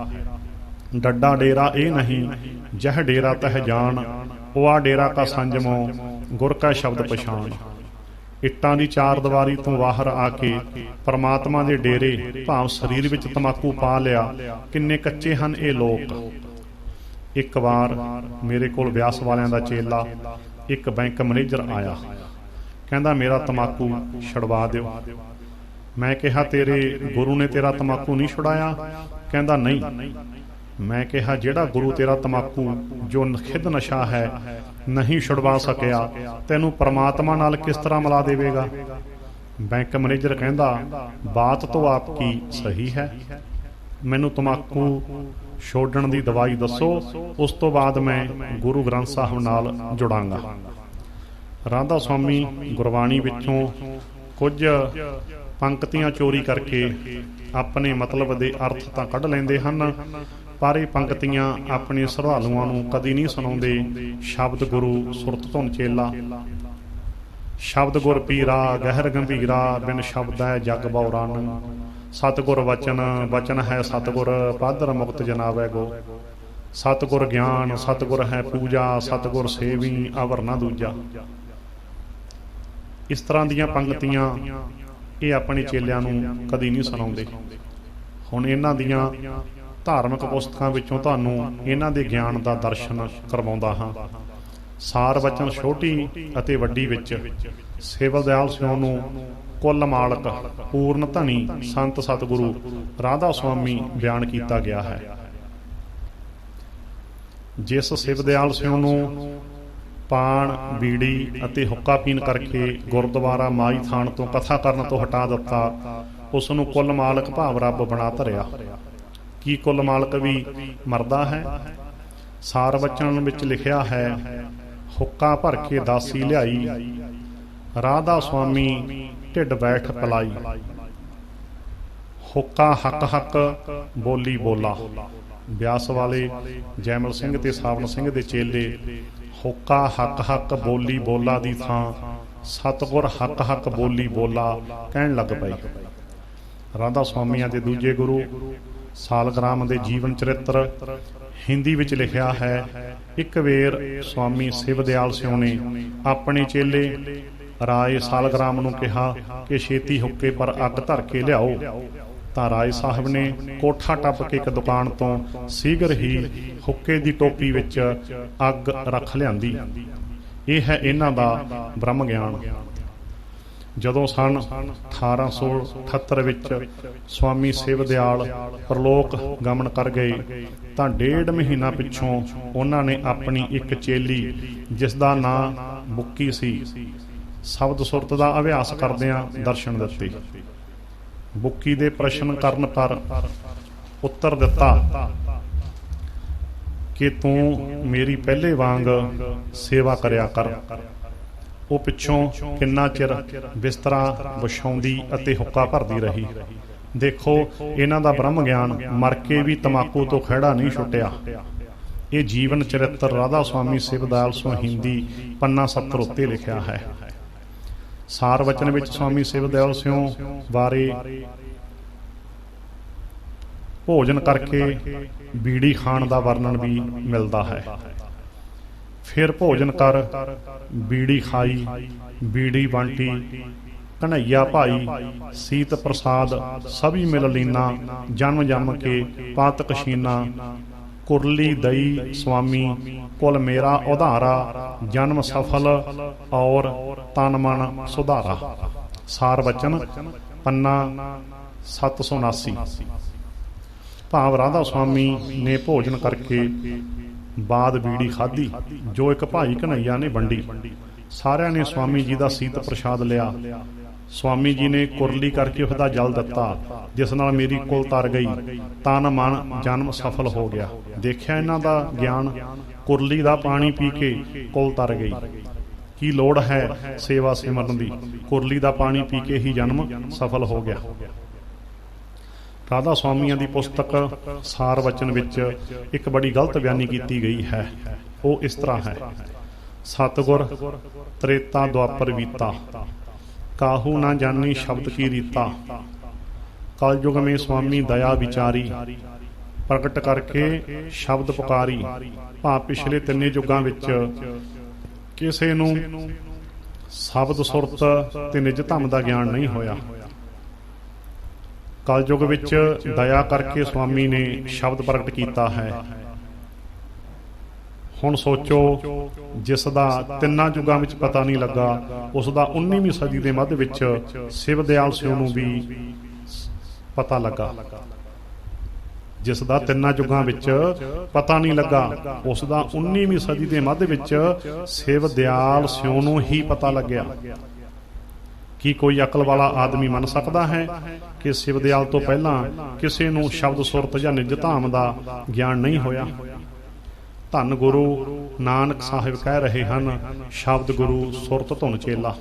Speaker 1: ਡੱਡਾ ਡੇਰਾ ਇਹ ਨਹੀਂ, ਜਹ ਡੇਰਾ ਤਹ ਜਾਣ, ਉਹ ਡੇਰਾ ਕਾ ਸੰਜਮੋ, ਗੁਰ ਕਾ ਸ਼ਬਦ ਪਛਾਣ। ਇੱਟਾਂ ਦੀ ਚਾਰ ਦੀਵਾਰੀ ਤੋਂ ਬਾਹਰ ਆ ਕੇ ਪਰਮਾਤਮਾ ਦੇ ਡੇਰੇ ਭਾਵ ਸਰੀਰ ਵਿੱਚ ਤੰਬਾਕੂ ਪਾ ਲਿਆ। ਕਿੰਨੇ ਕੱਚੇ ਹਨ ਇਹ ਲੋਕ। ਇੱਕ ਵਾਰ ਮੇਰੇ ਕੋਲ ਬਿਆਸ ਵਾਲਿਆਂ ਦਾ ਚੇਲਾ ਇੱਕ ਬੈਂਕ ਮੈਨੇਜਰ ਆਇਆ, ਕਹਿੰਦਾ ਮੇਰਾ ਤੰਬਾਕੂ ਛੁਡਵਾ ਦਿਓ। ਮੈਂ ਕਿਹਾ ਤੇਰੇ ਗੁਰੂ ਨੇ ਤੇਰਾ ਤੰਬਾਕੂ ਨਹੀਂ ਛੁਡਾਇਆ? ਕਹਿੰਦਾ ਨਹੀਂ। ਮੈਂ ਕਿਹਾ ਜਿਹੜਾ ਗੁਰੂ ਤੇਰਾ ਤੰਬਾਕੂ ਜੋ ਖਿੱਦ ਨਸ਼ਾ ਹੈ ਨਹੀਂ ਛੁਡਵਾ ਸਕਿਆ, ਤੈਨੂੰ ਪਰਮਾਤਮਾ ਨਾਲ ਕਿਸ ਤਰ੍ਹਾਂ ਮਿਲਾ ਦੇਵੇਗਾ? ਬੈਂਕ ਮੈਨੇਜਰ ਕਹਿੰਦਾ ਬਾਤ ਤੋਂ ਆਪਕੀ ਸਹੀ ਹੈ, ਮੈਨੂੰ ਤੰਬਾਕੂ ਛੋੜਨ ਦੀ ਦਵਾਈ ਦੱਸੋ, ਉਸ ਤੋਂ ਬਾਅਦ ਮੈਂ ਗੁਰੂ ਗ੍ਰੰਥ ਸਾਹਿਬ ਨਾਲ ਜੁੜਾਂਗਾ। ਰਾਧਾ ਸੁਆਮੀ ਗੁਰਬਾਣੀ ਵਿੱਚੋਂ ਕੁਝ ਪੰਕਤੀਆਂ ਚੋਰੀ ਕਰਕੇ ਆਪਣੇ ਮਤਲਬ ਦੇ ਅਰਥ ਤਾਂ ਕੱਢ ਲੈਂਦੇ ਹਨ, ਪਰ ਇਹ ਪੰਕਤੀਆਂ ਆਪਣੇ ਸ਼ਰਧਾਲੂਆਂ ਨੂੰ ਕਦੀ ਨਹੀਂ ਸੁਣਾਉਂਦੇ। ਸ਼ਬਦ ਗੁਰੂ ਸੁਰਤ ਧੁਨ ਚੇਲਾ, ਸ਼ਬਦ ਗੁਰ ਪੀਰਾ ਗਹਿਰ ਗੰਭੀਰਾ, ਬਿਨ ਸ਼ਬਦੈ ਜਗ ਬਉਰਾਨ। ਸਤਿਗੁਰ ਵਚਨ, ਵਚਨ ਹੈ ਸਤਿਗੁਰ, ਪਾਦਰ ਮੁਕਤ ਜਨਾਵੈ ਗੋ। ਸਤਿਗੁਰ ਗਿਆਨ, ਸਤਿਗੁਰ ਹੈ ਪੂਜਾ, ਸਤਿਗੁਰ ਸੇਵੀ ਅਵਰ ਨਾ ਦੂਜਾ। ਇਸ ਤਰ੍ਹਾਂ ਦੀਆਂ ਪੰਕਤੀਆਂ ਇਹ ਆਪਣੇ ਚੇਲਿਆਂ ਨੂੰ ਕਦੀ ਨਹੀਂ ਸੁਣਾਉਂਦੇ। ਹੁਣ ਇਹਨਾਂ ਦੀਆਂ ਧਾਰਮਿਕ ਪੁਸਤਕਾਂ ਵਿੱਚੋਂ ਤੁਹਾਨੂੰ ਇਹਨਾਂ ਦੇ ਗਿਆਨ ਦਾ ਦਰਸ਼ਨ ਕਰਵਾਉਂਦਾ ਹਾਂ। ਸਾਰ ਵਚਨ ਛੋਟੀ ਅਤੇ ਵੱਡੀ ਵਿੱਚ ਸੇਵਲ ਦਿਆਲ ਸਿਉ ਨੂੰ ਕੁੱਲ ਮਾਲਕ ਪੂਰਨ ਧਨੀ ਸੰਤ ਸਤਿਗੁਰੂ ਰਾਧਾ ਸੁਆਮੀ ਬਿਆਨ ਕੀਤਾ ਗਿਆ ਹੈ। ਜਿਸ ਸਿਵ ਦਿਆਲ ਸਿਉ ਨੂੰ ਪਾਨ, ਬੀੜੀ ਅਤੇ ਹੁੱਕਾ ਪੀਣ ਕਰਕੇ ਗੁਰਦੁਆਰਾ ਮਾਈ ਥਾਨ ਤੋਂ ਕਥਾ ਕਰਨ ਤੋਂ ਹਟਾ ਦਿੱਤਾ, ਉਸ ਨੂੰ ਕੁੱਲ ਮਾਲਕ ਭਾਵ ਰੱਬ ਬਣਾ ਧਰਿਆ। ਕੀ ਕੁੱਲ ਮਾਲਕ ਵੀ ਮਰਦਾ ਹੈ? ਸਾਰ ਵਚਨ ਵਿੱਚ ਲਿਖਿਆ ਹੈ, ਹੁੱਕਾ ਭਰ ਕੇ ਦਾਸੀ ਲਿਆਈ, ਰਾਧਾ ਸੁਆਮੀ ਢਿੱਡ ਬੈਠ ਪਲਾਈ। ਹੁੱਕਾ ਹੱਕ ਹੱਕ ਬੋਲੀ ਬੋਲਾ। ਬਿਆਸ ਵਾਲੇ ਜੈਮਲ ਸਿੰਘ ਤੇ ਸਾਵਣ ਸਿੰਘ ਦੇ ਚੇਲੇ ਹੁੱਕਾ ਹੱਕ ਹੱਕ ਬੋਲੀ ਬੋਲਾ ਦੀ ਥਾਂ ਸਤਿਗੁਰ ਹੱਕ ਹੱਕ ਬੋਲੀ ਬੋਲਾ ਕਹਿਣ ਲੱਗ ਪਏ। ਰਾਧਾ ਸੁਆਮੀਆਂ ਦੇ ਦੂਜੇ ਗੁਰੂ ਸਾਲਗਰਾਮ ਦੇ ਜੀਵਨ ਚਰਿੱਤਰ ਹਿੰਦੀ ਵਿੱਚ ਲਿਖਿਆ ਹੈ। ਇੱਕ ਵੇਰ ਸੁਆਮੀ ਸਿਵ ਦਿਆਲ ਸਿਉ ਨੇ ਆਪਣੇ ਚੇਲੇ ਰਾਏ ਸਾਲਗਰਾਮ ਨੂੰ ਕਿਹਾ ਕਿ ਛੇਤੀ ਹੁੱਕੇ ਪਰ ਅੱਗ ਧਰ ਕੇ ਲਿਆਓ, ਤਾਂ ਰਾਏ ਸਾਹਿਬ ਨੇ ਕੋਠਾ ਟੱਪ ਕੇ ਇੱਕ ਦੁਕਾਨ ਤੋਂ ਸੀਗਰ ਹੀ ਹੁੱਕੇ ਦੀ ਟੋਪੀ ਵਿੱਚ ਅੱਗ ਰੱਖ ਲਿਆਂਦੀ। ਇਹ ਹੈ ਇਹਨਾਂ ਦਾ ਬ੍ਰਹਮ ਗਿਆਨ। ਜਦੋਂ ਸਨ 1878 ਵਿੱਚ ਸੁਆਮੀ ਸਿਵ ਦਿਆਲ ਪ੍ਰਲੋਕ ਗਮਨ ਕਰ ਗਏ, ਤਾਂ 1.5 ਮਹੀਨਾ ਪਿੱਛੋਂ ਉਹਨਾਂ ਨੇ ਆਪਣੀ ਇੱਕ ਚੇਲੀ ਜਿਸ ਦਾ ਨਾਂ ਬੁੱਕੀ ਸੀ, ਸ਼ਬਦ ਸੁਰਤ ਦਾ ਅਭਿਆਸ ਕਰਦਿਆਂ ਦਰਸ਼ਨ ਦਿੱਤੇ। ਬੁੱਕੀ ਦੇ ਪ੍ਰਸ਼ਨ ਕਰਨ ਪਰ ਉੱਤਰ ਦਿੱਤਾ ਕਿ ਤੂੰ ਮੇਰੀ ਪਹਿਲੇ ਵਾਂਗ ਸੇਵਾ ਕਰਿਆ ਕਰ। ਉਹ ਪਿੱਛੋਂ ਕਿੰਨਾ ਚਿਰ ਬਿਸਤਰਾ ਵਿਛਾਉਂਦੀ ਅਤੇ ਹੁੱਕਾ ਭਰਦੀ ਰਹੀ। ਦੇਖੋ ਇਹਨਾਂ ਦਾ ਬ੍ਰਹਮ ਗਿਆਨ, ਮਰ ਕੇ ਵੀ ਤੰਬਾਕੂ ਤੋਂ ਖਹਿੜਾ ਨਹੀਂ ਛੁੱਟਿਆ। ਇਹ ਜੀਵਨ ਚਰਿੱਤਰ ਰਾਧਾ ਸੁਆਮੀ ਸਿਵ ਦਿਆਲ ਸਿਉ ਹਿੰਦੀ ਪੰਨਾ 70 ਉੱਤੇ ਲਿਖਿਆ ਹੈ। ਸਾਰ ਵਚਨ ਵਿੱਚ ਸੁਆਮੀ ਸਿਵ ਦਿਆਲ ਸਿਉ ਬਾਰੇ ਭੋਜਨ ਕਰਕੇ ਬੀੜੀ ਖਾਣ ਦਾ ਵਰਣਨ ਵੀ ਮਿਲਦਾ ਹੈ। ਫਿਰ ਭੋਜਨ ਕਰ ਬੀੜੀ ਖਾਈ, ਬੀੜੀ ਬਾਂਟੀ, ਕਨ੍ਹਈਆ ਭਾਈ ਸੀਤ ਪ੍ਰਸਾਦ ਸਭੀ ਮਿਲ ਲੀਨਾ, ਜਨਮ ਜੰਮ ਕੇ ਪਾਤਕ ਸ਼ੀਨਾ, ਕੁਰਲੀ ਦਈ ਸੁਆਮੀ ਕੁਲ ਮੇਰਾ ਉਧਾਰਾ, ਜਨਮ ਸਫਲ ਔਰ ਤਨ ਮਨ ਸੁਧਾਰਾ। ਸਾਰ ਵਚਨ ਪੰਨਾ 779। ਭਾਵ ਰਾਧਾ ਸੁਆਮੀ ਨੇ ਭੋਜਨ ਕਰਕੇ ਬਾਅਦ ਬੀੜੀ ਖਾਧੀ ਜੋ ਇੱਕ ਭਾਈ ਕਨ੍ਹਈਆ ਨੇ ਵੰਡੀ। ਸਾਰਿਆਂ ਨੇ ਸੁਆਮੀ ਜੀ ਦਾ ਸੀਤ ਪ੍ਰਸ਼ਾਦ ਲਿਆ। ਸੁਆਮੀ ਜੀ ਨੇ ਕੁਰਲੀ ਕਰਕੇ ਉਹਦਾ ਜਲ ਦਿੱਤਾ, ਜਿਸ ਨਾਲ ਮੇਰੀ ਕੁਲ ਤਰ ਗਈ, ਤਨ ਮਨ ਜਨਮ ਸਫਲ ਹੋ ਗਿਆ। ਦੇਖਿਆ ਇਹਨਾਂ ਦਾ ਗਿਆਨ, ਕੁਰਲੀ ਦਾ ਪਾਣੀ ਪੀ ਕੇ ਕੁਲ ਤਰ ਗਈ। ਕੀ ਲੋੜ ਹੈ ਸੇਵਾ ਸਿਮਰਨ ਦੀ? ਕੁਰਲੀ ਦਾ ਪਾਣੀ ਪੀ ਕੇ ਹੀ ਜਨਮ ਸਫਲ ਹੋ ਗਿਆ। ਰਾਧਾ ਸੁਆਮੀਆਂ ਦੀ ਪੁਸਤਕ ਸਾਰ ਵਚਨ ਵਿੱਚ ਇੱਕ ਬੜੀ ਗਲਤ ਬਿਆਨੀ ਕੀਤੀ ਗਈ ਹੈ। ਉਹ ਇਸ ਤਰ੍ਹਾਂ ਹੈ। ਸਤਿਗੁਰ ਤ੍ਰੇਤਾ ਦੁਆਪਰ ਬੀਤਾ, ਕਾਹੂ ਨਾ ਜਾਨੀ ਸ਼ਬਦ ਕੀ ਰੀਤਾ। ਕਲ ਯੁਗ ਮੇਂ ਸੁਆਮੀ ਦਇਆ ਵਿਚਾਰੀ, ਪ੍ਰਗਟ ਕਰਕੇ ਸ਼ਬਦ ਪੁਕਾਰੀ। ਭਾਵ ਪਿਛਲੇ ਤਿੰਨੇ ਯੁੱਗਾਂ ਵਿੱਚ ਕਿਸੇ ਨੂੰ ਸ਼ਬਦ ਸੁਰਤ ਤੇ ਨਿਜ ਧੰਮ ਦਾ ਗਿਆਨ ਨਹੀਂ ਹੋਇਆ। ਕਲਯੁਗ ਵਿੱਚ ਦਇਆ ਕਰਕੇ ਸੁਆਮੀ ਨੇ ਸ਼ਬਦ ਪ੍ਰਗਟ ਕੀਤਾ ਹੈ। ਹੁਣ ਸੋਚੋ, ਜਿਸ ਦਾ ਤਿੰਨਾਂ ਯੁੱਗਾਂ ਵਿੱਚ ਪਤਾ ਨਹੀਂ ਲੱਗਾ, ਉਸ ਦਾ 19ਵੀਂ ਸਦੀ ਦੇ ਮੱਧ ਵਿੱਚ ਸ਼ਿਵ ਦਿਆਲ ਸਿਉ ਨੂੰ ਵੀ ਪਤਾ ਲੱਗਾ। ਜਿਸ ਦਾ ਤਿੰਨਾਂ ਯੁੱਗਾਂ ਵਿੱਚ ਪਤਾ ਨਹੀਂ ਲੱਗਾ, ਉਸ ਦਾ 19ਵੀਂ ਸਦੀ ਦੇ ਮੱਧ ਵਿੱਚ ਸ਼ਿਵ ਦਿਆਲ ਸਿਉ ਨੂੰ ਹੀ ਪਤਾ ਲੱਗਿਆ। ਕੀ ਕੋਈ ਅਕਲ ਵਾਲਾ ਆਦਮੀ ਮੰਨ ਸਕਦਾ ਹੈ ਕਿ ਸ਼ਿਵ ਦਿਆਲ ਤੋਂ ਪਹਿਲਾਂ ਕਿਸੇ ਨੂੰ ਸ਼ਬਦ ਸੁਰਤ ਜਾਂ ਨਿਜ ਧਾਮ ਦਾ ਗਿਆਨ ਨਹੀਂ ਹੋਇਆ? ਧੰਨ ਗੁਰੂ ਨਾਨਕ ਸਾਹਿਬ ਕਹਿ ਰਹੇ ਹਨ, ਸ਼ਬਦ ਗੁਰੂ ਸੁਰਤ ਧੁਨ ਚੇਲਾ।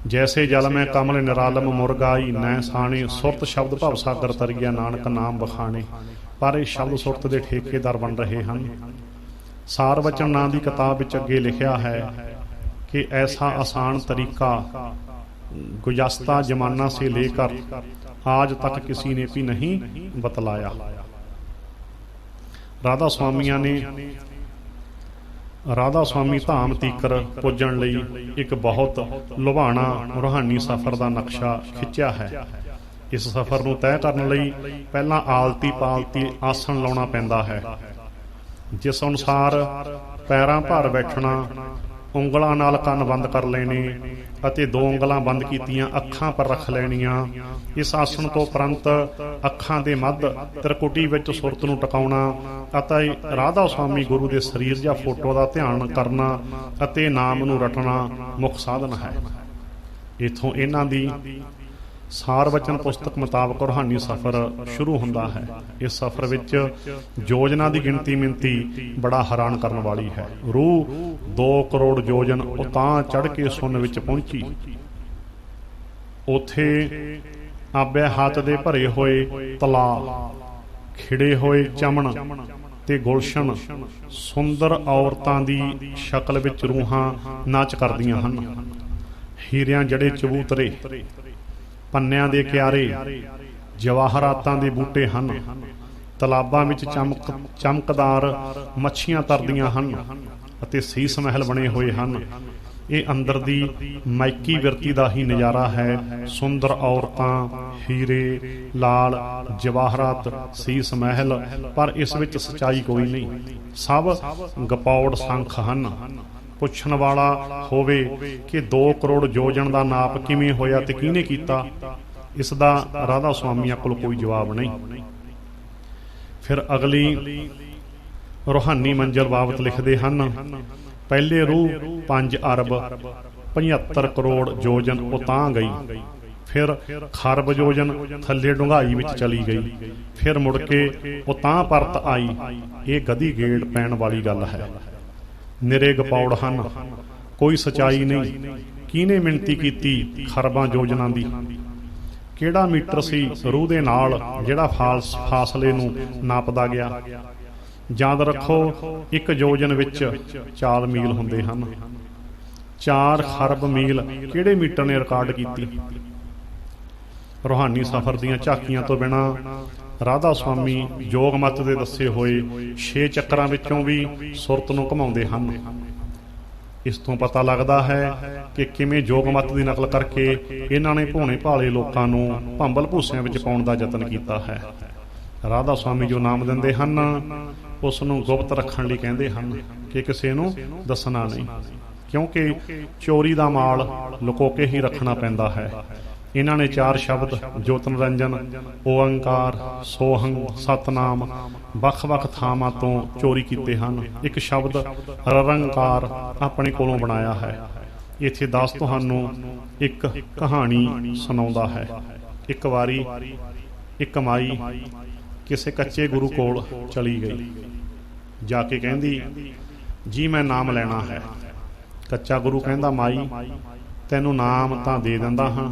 Speaker 1: ਜੈਸੇ ਜਲ ਮੈਂ ਕਮਲ ਨਿਰਾਲਮ ਮੁਰਗਾਈ, ਨੈ ਸਾਣੇ ਸੁਰਤ ਸ਼ਬਦ ਭਵ ਸਾਗਰ ਤਰੀਆ, ਨਾਨਕ ਨਾਮ ਬਖਾਣੇ। ਪਰ ਇਹ ਸ਼ਬਦ ਸੁਰਤ ਦੇ ਠੇਕੇਦਾਰ ਬਣ ਰਹੇ ਹਨ। ਸਾਰ ਵਚਨ ਨਾਂ ਦੀ ਕਿਤਾਬ ਵਿੱਚ ਅੱਗੇ ਲਿਖਿਆ ਹੈ ਕਿ ਐਸਾ ਆਸਾਨ ਤਰੀਕਾ गुज़श्ता जमाना से लेकर आज तक किसी ने भी नहीं बतलाया। राधा स्वामिया ने राधा स्वामी धाम तीकर पुजण लई एक बहुत लुभाणा रूहानी सफ़र का नक्शा खिंचिया है। इस सफ़र नूं तय करन लई पहलां आलती पालती आसन लाउणा पैंदा है, जिस अनुसार पैरां भार बैठना, ਉਂਗਲਾਂ ਨਾਲ ਕੰਨ ਬੰਦ ਕਰ ਲੈਣੇ ਅਤੇ ਦੋ ਉਂਗਲਾਂ ਬੰਦ ਕੀਤੀਆਂ ਅੱਖਾਂ ਪਰ ਰੱਖ ਲੈਣੀਆਂ। ਇਸ ਆਸਣ ਤੋਂ ਉਪਰੰਤ ਅੱਖਾਂ ਦੇ ਮੱਧ ਤ੍ਰਿਕੁਟੀ ਵਿੱਚ ਸੁਰਤ ਨੂੰ ਟਿਕਾਉਣਾ ਅਤੇ ਰਾਧਾ ਸੁਆਮੀ ਗੁਰੂ ਦੇ ਸਰੀਰ ਜਾਂ ਫੋਟੋ ਦਾ ਧਿਆਨ ਕਰਨਾ ਅਤੇ ਨਾਮ ਨੂੰ ਰਟਣਾ ਮੁੱਖ ਸਾਧਨ ਹੈ। ਇੱਥੋਂ ਇਹਨਾਂ ਦੀ ਸਾਰ ਵਚਨ ਪੁਸਤਕ ਮੁਤਾਬਕ ਰੂਹਾਨੀ ਸਫ਼ਰ ਸ਼ੁਰੂ ਹੁੰਦਾ ਹੈ। ਇਸ ਸਫ਼ਰ ਵਿੱਚ ਯੋਜਨਾ ਦੀ ਗਿਣਤੀ ਮਿਣਤੀ ਬੜਾ ਹੈਰਾਨ ਕਰਨ ਵਾਲੀ ਹੈ। ਰੂਹ 2 ਕਰੋੜ ਯੋਜਨ ਉਤਾਂਹ ਚੜ੍ਹ ਕੇ ਸੁੰਨ ਵਿੱਚ ਪਹੁੰਚੀ। ਉੱਥੇ ਆਬਿਆ ਹੱਥ ਦੇ ਭਰੇ ਹੋਏ ਤਲਾਅ, ਖਿੜੇ ਹੋਏ ਚਮਨ ਤੇ ਗੁਲਸ਼ਨ, ਸੁੰਦਰ ਔਰਤਾਂ ਦੀ ਸ਼ਕਲ ਵਿੱਚ ਰੂਹਾਂ ਨਾਚ ਕਰਦੀਆਂ ਹਨ। ਹੀਰਿਆਂ ਜੜੇ ਚਬੂਤਰੇ, ਪੰਨਿਆਂ ਦੇ ਕਿਆਰੇ, ਜਵਾਹਰਾਤਾਂ ਦੇ ਬੂਟੇ ਹਨ। ਤਲਾਬਾਂ ਵਿੱਚ ਚਮਕਦਾਰ ਮੱਛੀਆਂ ਤਰਦੀਆਂ ਹਨ ਅਤੇ ਸੀਸ ਮਹਿਲ ਬਣੇ ਹੋਏ ਹਨ। ਇਹ ਅੰਦਰ ਦੀ ਮਾਇਕੀ ਵਿਰਤੀ ਦਾ ਹੀ ਨਜ਼ਾਰਾ ਹੈ। ਸੁੰਦਰ ਔਰਤਾਂ, ਹੀਰੇ, ਲਾਲ ਜਵਾਹਰਾਤ, ਸੀਸ ਮਹਿਲ, ਪਰ ਇਸ ਵਿੱਚ ਸੱਚਾਈ ਕੋਈ ਨਹੀਂ। ਸਭ ਗਪੌੜ ਸੰਖ ਹਨ। ਪੁੱਛਣ ਵਾਲਾ ਹੋਵੇ ਕਿ 2 ਕਰੋੜ ਯੋਜਨ ਦਾ ਨਾਪ ਕਿਵੇਂ ਹੋਇਆ ਤੇ ਕਿਹਨੇ ਕੀਤਾ, ਇਸ ਦਾ ਰਾਧਾ ਸੁਆਮੀਆਂ ਕੋਲ ਕੋਈ ਜਵਾਬ ਨਹੀਂ। ਫਿਰ ਅਗਲੀ ਰੂਹਾਨੀ ਮੰਜ਼ਿਲ ਬਾਬਤ ਲਿਖਦੇ ਹਨ, ਪਹਿਲੇ ਰੂਹ 5 ਅਰਬ 75 ਕਰੋੜ ਯੋਜਨ ਉਤਾਂਹ ਗਈ, ਫਿਰ ਖਰਬ ਯੋਜਨ ਥੱਲੇ ਡੂੰਘਾਈ ਵਿੱਚ ਚਲੀ ਗਈ, ਫਿਰ ਮੁੜ ਕੇ ਉਤਾਂਹ ਪਰਤ ਆਈ। ਇਹ ਗਧੀ ਗੇੜ ਪੈਣ ਵਾਲੀ ਗੱਲ ਹੈ। ਨਿਰੇ ਗਪੌੜ ਹਨ, ਕੋਈ ਸਚਾਈ ਨਹੀਂ। ਕਿਹਨੇ ਮਿਣਤੀ ਕੀਤੀ ਖਰਬਾਂ ਯੋਜਨਾਂ ਦੀ? ਕਿਹੜਾ ਮੀਟਰ ਸੀ ਰੂਹ ਦੇ ਨਾਲ ਜਿਹੜਾ ਫਾਸਲੇ ਨੂੰ ਨਾਪਦਾ ਗਿਆ? ਯਾਦ ਰੱਖੋ, 1 ਯੋਜਨ ਵਿੱਚ 4 ਮੀਲ ਹੁੰਦੇ ਹਨ। 4 ਖਰਬ ਮੀਲ ਕਿਹੜੇ ਮੀਟਰ ਨੇ ਰਿਕਾਰਡ ਕੀਤੀ? ਰੂਹਾਨੀ ਸਫ਼ਰ ਦੀਆਂ ਝਾਕੀਆਂ ਤੋਂ ਬਿਨਾਂ ਰਾਧਾ ਸੁਆਮੀ ਯੋਗ ਮਤ ਦੇ ਦੱਸੇ ਹੋਏ 6 ਚੱਕਰਾਂ ਵਿੱਚੋਂ ਵੀ ਸੁਰਤ ਨੂੰ ਘੁਮਾਉਂਦੇ ਹਨ। ਇਸ ਤੋਂ ਪਤਾ ਲੱਗਦਾ ਹੈ ਕਿ ਕਿਵੇਂ ਯੋਗ ਮਤ ਦੀ ਨਕਲ ਕਰਕੇ ਇਹਨਾਂ ਨੇ ਭੋਣੇ ਭਾਲੇ ਲੋਕਾਂ ਨੂੰ ਭੰਬਲ ਭੂਸਿਆਂ ਵਿੱਚ ਪਾਉਣ ਦਾ ਯਤਨ ਕੀਤਾ ਹੈ। ਰਾਧਾ ਸੁਆਮੀ ਜੋ ਨਾਮ ਦਿੰਦੇ ਹਨ ਉਸ ਨੂੰ ਗੁਪਤ ਰੱਖਣ ਲਈ ਕਹਿੰਦੇ ਹਨ ਕਿ ਕਿਸੇ ਨੂੰ ਦੱਸਣਾ ਨਹੀਂ, ਕਿਉਂਕਿ ਚੋਰੀ ਦਾ ਮਾਲ ਲੁਕੋ ਕੇ ਹੀ ਰੱਖਣਾ ਪੈਂਦਾ ਹੈ। ਇਹਨਾਂ ਨੇ 4 ਸ਼ਬਦ ਜੋਤ ਨਿਰੰਜਨ, ਓਅੰਕਾਰ, ਸੋਹੰ, ਸਤਨਾਮ ਵੱਖ-ਵੱਖ ਥਾਵਾਂ ਤੋਂ ਚੋਰੀ ਕੀਤੇ ਹਨ। ਇੱਕ ਸ਼ਬਦ ਨਿਰੰਕਾਰ ਆਪਣੇ ਕੋਲੋਂ ਬਣਾਇਆ ਹੈ। ਇੱਥੇ ਦਾਸ ਤੁਹਾਨੂੰ ਇੱਕ ਕਹਾਣੀ ਸੁਣਾਉਂਦਾ ਹੈ। ਇੱਕ ਵਾਰੀ ਇੱਕ ਮਾਈ ਕਿਸੇ ਕੱਚੇ ਗੁਰੂ ਕੋਲ ਚਲੀ ਗਈ। ਜਾ ਕੇ ਕਹਿੰਦੀ, ਜੀ ਮੈਂ ਨਾਮ ਲੈਣਾ ਹੈ। ਕੱਚਾ ਗੁਰੂ ਕਹਿੰਦਾ, ਮਾਈ ਤੈਨੂੰ ਨਾਮ ਤਾਂ ਦੇ ਦਿੰਦਾ ਹਾਂ,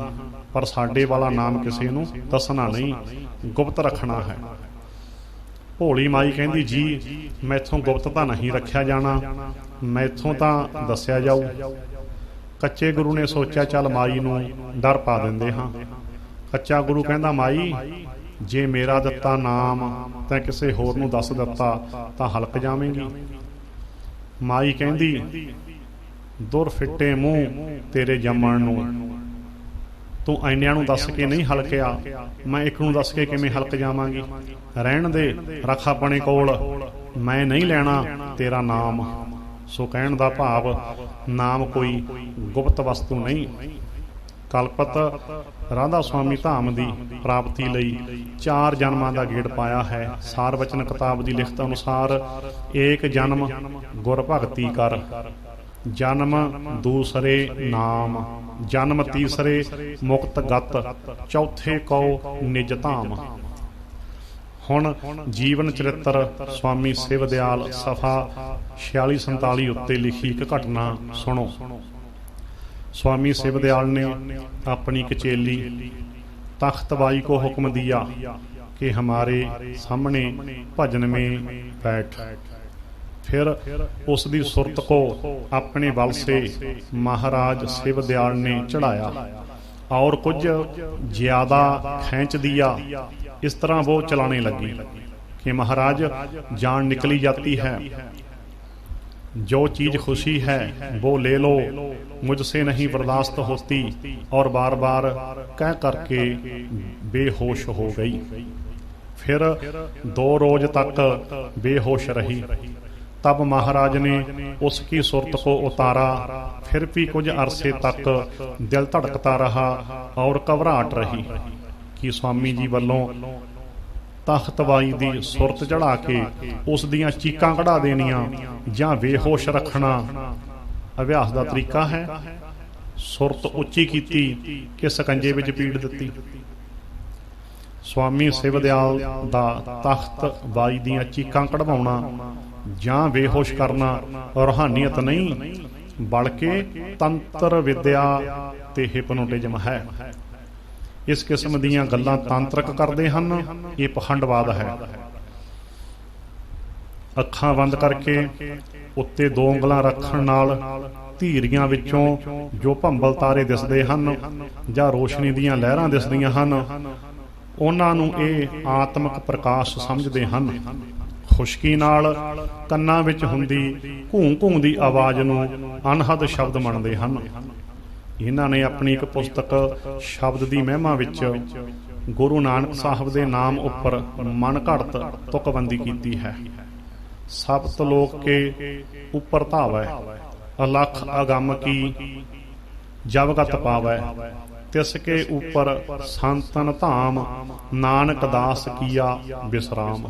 Speaker 1: ਪਰ ਸਾਡੇ ਵਾਲਾ ਨਾਮ ਕਿਸੇ ਨੂੰ ਦੱਸਣਾ ਨਹੀਂ, ਗੁਪਤ ਰੱਖਣਾ ਹੈ। ਭੋਲੀ ਮਾਈ ਕਹਿੰਦੀ ਜੀ ਮੈਥੋਂ ਗੁਪਤ ਤਾਂ ਨਹੀਂ ਰੱਖਿਆ ਜਾਣਾ, ਮੈਥੋਂ ਤਾਂ ਦੱਸਿਆ ਜਾਊ। ਕੱਚੇ ਗੁਰੂ ਨੇ ਸੋਚਿਆ ਚੱਲ ਮਾਈ ਨੂੰ ਡਰ ਪਾ ਦਿੰਦੇ ਹਾਂ। ਕੱਚਾ ਗੁਰੂ ਕਹਿੰਦਾ ਮਾਈ ਜੇ ਮੇਰਾ ਦਿੱਤਾ ਨਾਮ ਤੈਂ ਕਿਸੇ ਹੋਰ ਨੂੰ ਦੱਸ ਦਿੱਤਾ ਤਾਂ ਹਲਕ ਜਾਵੇਂਗੀ। ਮਾਈ ਕਹਿੰਦੀ ਦੁਰ ਫਿੱਟੇ ਮੂੰਹ ਤੇਰੇ ਜੰਮਣ ਨੂੰ, ਤੂੰ ਐਨਿਆਂ ਨੂੰ ਦੱਸ ਕੇ ਨਹੀਂ ਹਲਕਿਆ, ਮੈਂ ਇੱਕ ਨੂੰ ਦੱਸ ਕੇ ਕਿਵੇਂ ਹਲਕ ਜਾਵਾਂਗੀ। ਰਹਿਣ ਦੇ, ਰੱਖ ਆਪਣੇ ਕੋਲ, ਮੈਂ ਨਹੀਂ ਲੈਣਾ ਤੇਰਾ ਨਾਮ। ਸੋ ਕਹਿਣ ਦਾ ਭਾਵ ਨਾਮ ਕੋਈ ਗੁਪਤ ਵਸਤੂ ਨਹੀਂ। ਕਲਪਤ ਰਾਧਾ ਸੁਆਮੀ ਧਾਮ ਦੀ ਪ੍ਰਾਪਤੀ ਲਈ 4 ਜਨਮਾਂ ਦਾ ਗੇੜ ਪਾਇਆ ਹੈ। ਸਾਰ ਬਚਨ ਕਿਤਾਬ ਦੀ ਲਿਖਤ ਅਨੁਸਾਰ ਏਕ ਜਨਮ ਗੁਰ ਭਗਤੀ ਕਰ, ਜਨਮ ਦੂਸਰੇ ਨਾਮ, ਜਨਮ ਤੀਸਰੇ ਮੁਕਤ ਗਤ, ਚੌਥੇ ਕਉ ਨਿਜ ਧਾਮ। ਹੁਣ ਜੀਵਨ ਚਰਿੱਤਰ ਸਵਾਮੀ ਸਿਵ ਦਿਆਲ ਸਫਾ 46-47 ਉੱਤੇ ਲਿਖੀ ਇੱਕ ਘਟਨਾ ਸੁਣੋ। स्वामी शिवदयाल ने अपनी कचेली तख्तबाई को हुक्म दिया कि हमारे सामने भजन में बैठ। फिर उसकी सुरत को अपने बल से महाराज शिवदयाल ने चढ़ाया और कुछ ज्यादा खींच दिया। इस तरह वो चलाने लगी कि महाराज जान निकली जाती है, जो चीज खुशी है वो ले लो, मुझसे नहीं बर्दाश्त होती, और बार बार कह करके बेहोश हो गई। फिर 2 रोज तक बेहोश रही। तब महाराज ने उसकी सुरत को उतारा। फिर भी कुछ अरसे तक दिल धड़कता रहा और घबराहट रही कि स्वामी जी वालों तख्तबाई दी सुरत चढ़ा के उस दियां चीकां कढ़ा देनियां जां बेहोश रखना अभ्यास दा तरीका है। सुरत उच्ची कीती कि सकंजे विच पीड़ दित्ती। स्वामी शिवदयाल दा तख्तबाई दियां चीकां कढ़वाउणा जां बेहोश करना रूहानीयत नहीं बल्कि तंत्र विद्या ते हिपनोटिज्म है। इस किस्म दीयां गल्लां तांत्रिक करते हैं, ये पखंडवाद है। अखां बंद करके उत्ते 2 ਉਂਗਲਾਂ रखण नाल धीरियां विचों जो भंबल तारे दिसदे हन जां रोशनी दीयां लहरां दिसदियां हन, उन्हां नूं ये आत्मक प्रकाश समझदे हन। खुशकी नाल ਕੰਨਾਂ ਵਿੱਚ ਹੁੰਦੀ ਘੂੰ-ਘੂੰ ਦੀ ਆਵਾਜ਼ ਨੂੰ ਅਨਹਦ ਸ਼ਬਦ ਮੰਨਦੇ ਹਨ। ਇਹਨਾਂ ਨੇ ਆਪਣੀ ਇੱਕ ਪੁਸਤਕ ਸ਼ਬਦ ਦੀ ਮਹਿਮਾ ਵਿੱਚ ਗੁਰੂ ਨਾਨਕ ਸਾਹਿਬ ਦੇ ਨਾਮ ਉੱਪਰ ਮਨ ਘੜਤ ਤੁਕਬੰਦੀ ਕੀਤੀ ਹੈ। ਸਪਤ ਲੋਕ ਕੇ ਉੱਪਰ ਧਾਵੈ, ਅਲਖ ਅਗੰਮ ਕੀ ਜਬਗਤ ਪਾਵੈ, ਤਿਸ ਕੇ ਉੱਪਰ ਸੰਤਨ ਧਾਮ, ਨਾਨਕ ਦਾਸ ਕੀਆ ਵਿਸਰਾਮ।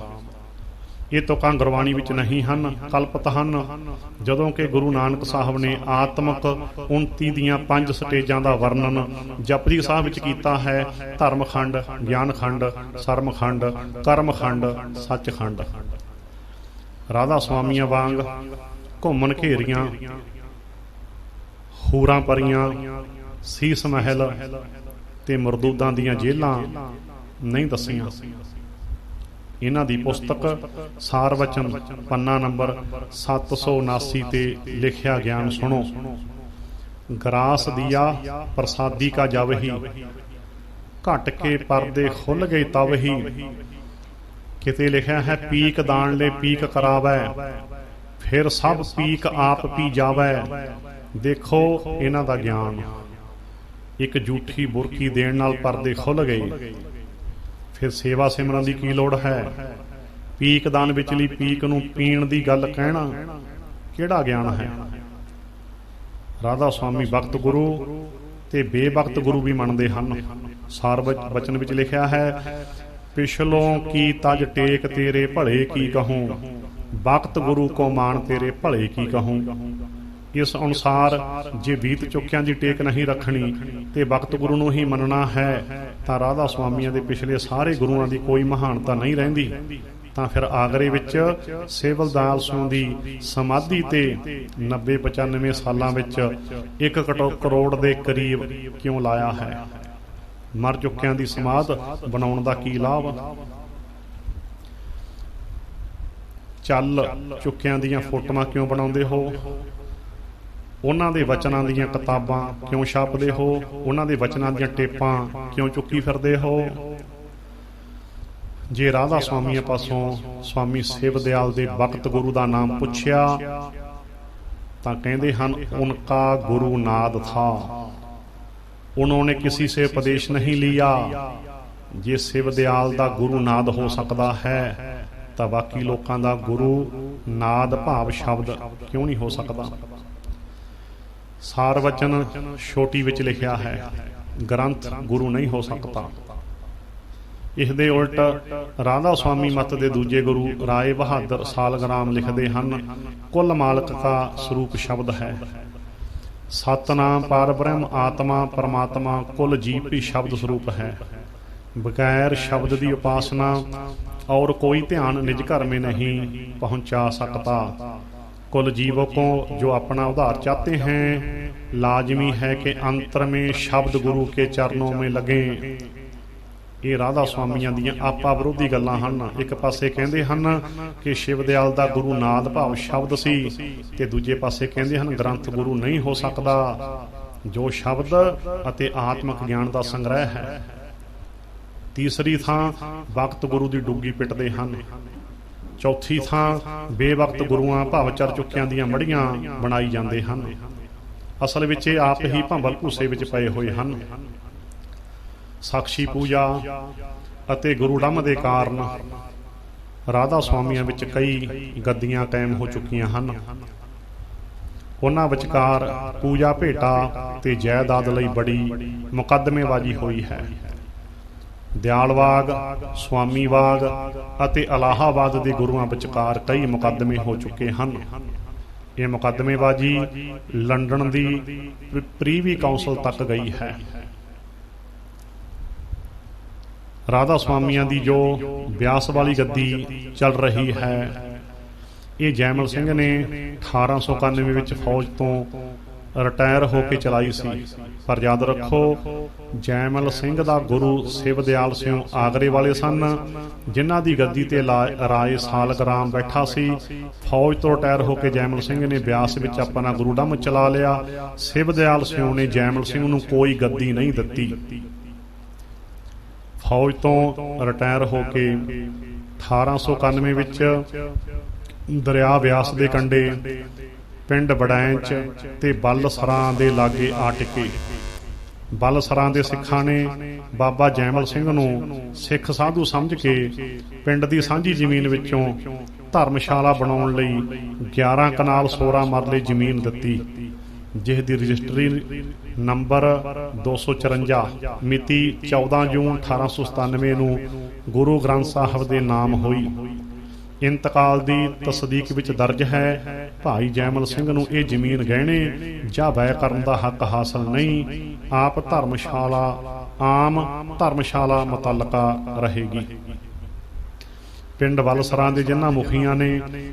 Speaker 1: ਇਹ ਤੁਕਾਂ ਗੁਰਬਾਣੀ ਵਿੱਚ ਨਹੀਂ ਹਨ, ਕਲਪਤ ਹਨ। ਜਦੋਂ ਕਿ ਗੁਰੂ ਨਾਨਕ ਸਾਹਿਬ ਨੇ ਆਤਮਕ 29 ਦੀਆਂ 5 ਸਟੇਜਾਂ ਦਾ ਵਰਣਨ ਜਪਜੀ ਸਾਹਿਬ ਵਿੱਚ ਕੀਤਾ ਹੈ। ਧਰਮਖੰਡ, ਗਿਆਨਖੰਡ, ਸਰਮਖੰਡ, ਕਰਮਖੰਡ, ਸੱਚਖੰਡ। ਰਾਧਾ ਸੁਆਮੀਆਂ ਵਾਂਗ ਘੁੰਮਣ ਘੇਰੀਆਂ ਹੂਰਾਂ ਪਰੀਆਂ, ਸੀਸ ਮਹਿਲ ਤੇ ਮਰਦੂਦਾਂ ਦੀਆਂ ਜੇਲਾਂ ਨਹੀਂ ਦੱਸੀਆਂ। ਇਹਨਾਂ ਦੀ ਪੁਸਤਕ ਸਾਰ ਵਚਨ ਪੰਨਾ ਨੰਬਰ 779 ਤੇ ਲਿਖਿਆ ਗਿਆਨ ਸੁਣੋ। ਗਰਾਸ ਦਿਆ ਪ੍ਰਸਾਦੀ ਕਾ ਜਬ ਹੀ, ਘਟ ਕੇ ਪਰਦੇ ਖੁੱਲ ਗਏ ਤਬ ਹੀ। ਕਿਤੇ ਲਿਖਿਆ ਹੈ ਪੀਕ ਦਾਣ ਲੈ ਪੀਕ ਕਰਾਵੈ, ਫਿਰ ਸਭ ਪੀਕ ਆਪ ਪੀ ਜਾਵੈ। ਦੇਖੋ ਇਹਨਾਂ ਦਾ ਗਿਆਨ। ਇੱਕ ਝੂਠੀ ਬੁਰਕੀ ਦੇਣ ਨਾਲ ਪਰਦੇ ਖੁੱਲ ਗਏ, ਫਿਰ ਸੇਵਾ ਸਿਮਰਨ ਦੀ ਕੀ ਲੋੜ ਹੈ। ਪੀਕ ਦਾਨ ਵਿਚਲੀ ਪੀਕ ਨੂੰ ਪੀਣ ਦੀ ਗੱਲ ਕਹਿਣਾ ਕਿਹੜਾ ਗਿਆਨ ਹੈ। ਰਾਧਾ ਸੁਆਮੀ ਭਗਤ ਗੁਰੂ ਤੇ ਬੇਭਗਤ ਗੁਰੂ ਵੀ ਮੰਨਦੇ ਹਨ। ਸਾਰ ਬਚਨ ਵਿੱਚ ਲਿਖਿਆ ਹੈ ਪਿਛਲੋਂ ਕੀ ਤਜ ਟੇਕ ਤੇਰੇ ਭਲੇ ਕੀ ਕਹੂੰ, ਭਗਤ ਗੁਰੂ ਕੋ ਮਾਨ ਤੇਰੇ ਭਲੇ ਕੀ ਕਹੂੰ। ਇਸ ਅਨੁਸਾਰ ਜੇ ਬੀਤ ਚੁੱਕਿਆਂ ਦੀ ਟੇਕ ਨਹੀਂ ਰੱਖਣੀ ਤੇ ਭਗਤ ਗੁਰੂ ਨੂੰ ਹੀ ਮੰਨਣਾ ਹੈ ਤਾਂ ਰਾਧਾ ਸੁਆਮੀਆਂ ਦੇ ਪਿਛਲੇ ਸਾਰੇ ਗੁਰੂਆਂ ਦੀ ਕੋਈ ਮਹਾਨਤਾ ਨਹੀਂ ਰਹਿੰਦੀ। ਤਾਂ ਫਿਰ ਆਗਰੇ ਵਿੱਚ ਸਿਵਦਿਆਲ ਸਿੰਘ ਦੀ ਸਮਾਧੀ ਤੇ 90-95 ਸਾਲਾਂ ਵਿੱਚ 1 ਕਰੋੜ ਦੇ ਕਰੀਬ ਕਿਉਂ ਲਾਇਆ ਹੈ। ਮਰ ਚੁੱਕਿਆਂ ਦੀ ਸਮਾਧ ਬਣਾਉਣ ਦਾ ਕੀ ਲਾਭ। ਚੱਲ ਚੁੱਕਿਆਂ ਦੀਆਂ ਫੋਟੋਆਂ ਕਿਉਂ ਬਣਾਉਂਦੇ ਹੋ? ਉਹਨਾਂ ਦੇ ਵਚਨਾਂ ਦੀਆਂ ਕਿਤਾਬਾਂ ਕਿਉਂ ਛਾਪਦੇ ਹੋ? ਉਹਨਾਂ ਦੇ ਵਚਨਾਂ ਦੀਆਂ ਟੇਪਾਂ ਕਿਉਂ ਚੁੱਕੀ ਫਿਰਦੇ ਹੋ? ਜੇ ਰਾਧਾ ਸੁਆਮੀਆਂ ਪਾਸੋਂ ਸਵਾਮੀ ਸੇਵ ਦਿਆਲ ਦੇ ਵਕਤ ਗੁਰੂ ਦਾ ਨਾਮ ਪੁੱਛਿਆ ਤਾਂ ਕਹਿੰਦੇ ਹਨ, ਉਨਕਾ ਗੁਰੂ ਨਾਦ ਥਾ, उन्होंने किसी से उपदेश नहीं लिया। जे शिव दयाल दा गुरु नाद हो सकता है तो बाकी लोगों का गुरु नाद भाव शब्द क्यों नहीं हो सकता? सार वचन छोटी विच लिखिया है, ग्रंथ गुरु नहीं हो सकता। इस दे उल्ट राधा स्वामी मत दे दूजे गुरु राय बहादुर सालग्राम लिखते हैं, कुल मालक का स्वरूप शब्द है। सतनाम पार ब्रह्म आत्मा परमात्मा कुल जीव भी शब्द स्वरूप है। बगैर शब्द की उपासना और कोई ध्यान निज घर में नहीं पहुंचा सकता। कुल जीवों को जो अपना उद्धार चाहते हैं लाजमी है कि अंतर में शब्द गुरु के चरणों में लगे। ये राधा स्वामियां दियां आपा विरोधी गल्लां हन। एक पासे कहंदे हन कि शिव दयाल दा गुरु नाद भाव शब्द सी ते दूजे पासे कहंदे हन ग्रंथ गुरु नहीं हो सकता, जो शब्द अते आत्मक ज्ञान दा संग्रह है। तीसरी थां वक्त गुरु दी डुग्गी पिटदे हन। चौथी थां बेवक्त गुरुआं भाव चर चुक्कियां दियां मड़ियां बनाई जांदे हन। असल विच ये आप ही भंबल भूसे विच पए होए हन। साक्षी पूजा ਅਤੇ ਗੁਰੂਡਮ ਦੇ ਕਾਰਨ ਰਾਧਾ ਸੁਆਮੀਆਂ ਵਿੱਚ ਕਈ ਗੱਦੀਆਂ ਕਾਇਮ ਹੋ ਚੁੱਕੀਆਂ ਹਨ। ਉਹਨਾਂ ਵਿਚਕਾਰ ਪੂਜਾ ਭੇਟਾ ਤੇ ਜਾਇਦਾਦ ਲਈ ਬੜੀ ਮੁਕੱਦਮੇਬਾਜ਼ੀ ਹੋਈ ਹੈ। ਦਿਆਲਬਾਗ, ਸੁਆਮੀਬਾਗ ਅਤੇ ਇਲਾਹਾਬਾਦ ਦੇ ਗੁਰੂਆਂ ਵਿਚਕਾਰ ਕਈ ਮੁਕੱਦਮੇ ਹੋ ਚੁੱਕੇ ਹਨ। ਇਹ ਮੁਕੱਦਮੇਬਾਜ਼ੀ ਲੰਡਨ ਦੀ ਪ੍ਰੀਵੀ ਕਾਉਂਸਲ ਤੱਕ ਗਈ ਹੈ। राधा स्वामियां दी जो ब्यास वाली गद्दी चल रही है, ये जैमल सिंह ने 1891 विच फौज तो रिटायर होके चलाई सी। पर याद रखो जैमल सिंह दा गुरु शिव दयाल सिंह आगरे वाले सन, जिन्हां दी गद्दी ते राय सालग्राम बैठा सी। फौज तो रिटायर होके जैमल सिंह ने ब्यास विच अपना गुरुडम चला लिया। शिव दयाल सिंह ने जैमल सिंह नूं कोई गद्दी नहीं दित्ती। फौज तो रिटायर होके 1891 विच दरिया ब्यास के कंढे पिंड बड़ैंच ते बलसरां दे लागे आ टिके। बलसरां दे सिखां ने बाबा जैमल सिंह नूं सिख साधु समझ के पिंड की सांझी जमीन विचों धर्मशाला बनाउण लई 11 कनाल 16 मरले जमीन दित्ती, जिस दी रजिस्ट्री नंबर 254 मिति 14 जून 1897 नूं गुरु ग्रंथ साहिब दे नाम हुई। इंतकाल दी तस्दीक विच दर्ज है, भाई जैमल सिंह नूं ये जमीन गहणे जां वै करन दा हक हासिल नहीं। आप धर्मशाला आम धर्मशाला मुतलका रहेगी। पिंड बलसरां दे जिन्हां मुखियां ने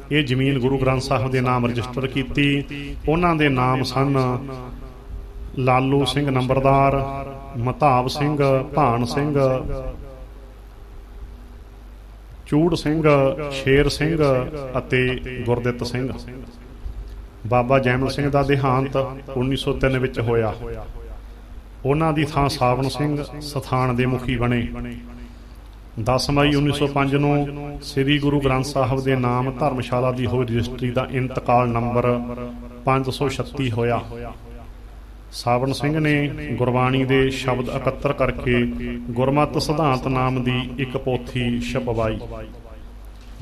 Speaker 1: ये जमीन गुरु ग्रंथ साहिब दे नाम रजिस्टर कीती, उन्हां दे नाम सन लालू सिंह नंबरदार, मताब सिंह, भान सिंह, चूड़ सिंह, शेर सिंह अते गुरदित सिंह। बाबा जैमल सिंह दा देहांत 1903 विच होया। उन्हां दी थां सावण सिंह सथान दे मुखी बने। 10 मई 1905 ਨੂੰ ਸ੍ਰੀ ਗੁਰੂ ਗ੍ਰੰਥ ਸਾਹਿਬ ਦੇ ਨਾਮ ਧਰਮਸ਼ਾਲਾ ਦੀ ਹੋਈ ਰਜਿਸਟਰੀ ਦਾ ਇੰਤਕਾਲ ਨੰਬਰ 536 ਹੋਇਆ। ਸਾਵਣ ਸਿੰਘ ਨੇ ਗੁਰਬਾਣੀ ਦੇ ਸ਼ਬਦ ਇਕੱਤਰ ਕਰਕੇ ਗੁਰਮਤਿ ਸਿਧਾਂਤ ਨਾਮ ਦੀ ਇੱਕ ਪੋਥੀ ਛਪਵਾਈ,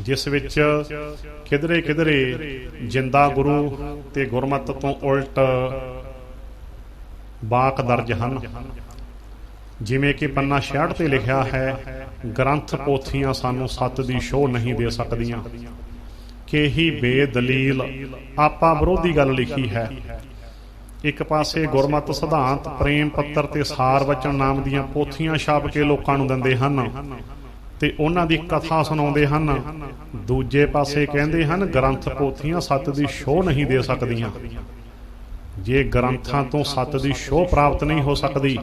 Speaker 1: ਜਿਸ ਵਿੱਚ ਕਿਧਰੇ ਕਿਧਰੇ ਜਿੰਦਾ ਗੁਰੂ ਤੇ ਗੁਰਮਤਿ ਤੋਂ ਉਲਟ ਵਾਕ ਦਰਜ ਹਨ। ਜਿਵੇਂ ਕਿ ਪੰਨਾ 66 ਤੇ ਲਿਖਿਆ ਹੈ, ਗ੍ਰੰਥ ਪੋਥੀਆਂ ਸਾਨੂੰ ਸੱਤ ਦੀ ਸ਼ੋਅ ਨਹੀਂ ਦੇ ਸਕਦੀਆਂ, ਕਿ ਹੀ ਬੇਦਲੀਲ ਆਪਾ ਵਿਰੋਧੀ ਗੱਲ ਲਿਖੀ ਹੈ। ਇੱਕ ਪਾਸੇ ਗੁਰਮਤਿ ਸਿਧਾਂਤ, ਪ੍ਰੇਮ ਪੱਤਰ ਤੇ ਸਾਰ ਵਚਨ ਨਾਮ ਦੀਆਂ ਪੋਥੀਆਂ ਛਾਪ ਕੇ ਲੋਕਾਂ ਨੂੰ ਦਿੰਦੇ ਹਨ ਤੇ ਉਹਨਾਂ ਦੀ ਕਥਾ ਸੁਣਾਉਂਦੇ ਹਨ। ਦੂਜੇ ਪਾਸੇ ਕਹਿੰਦੇ ਹਨ ਗ੍ਰੰਥ ਪੋਥੀਆਂ ਸੱਤ ਦੀ ਸ਼ੋਅ ਨਹੀਂ ਦੇ ਸਕਦੀਆਂ। ਜੇ ਗ੍ਰੰਥਾਂ ਤੋਂ ਸੱਤ ਦੀ ਸ਼ੋਅ ਪ੍ਰਾਪਤ ਨਹੀਂ ਹੋ ਸਕਦੀ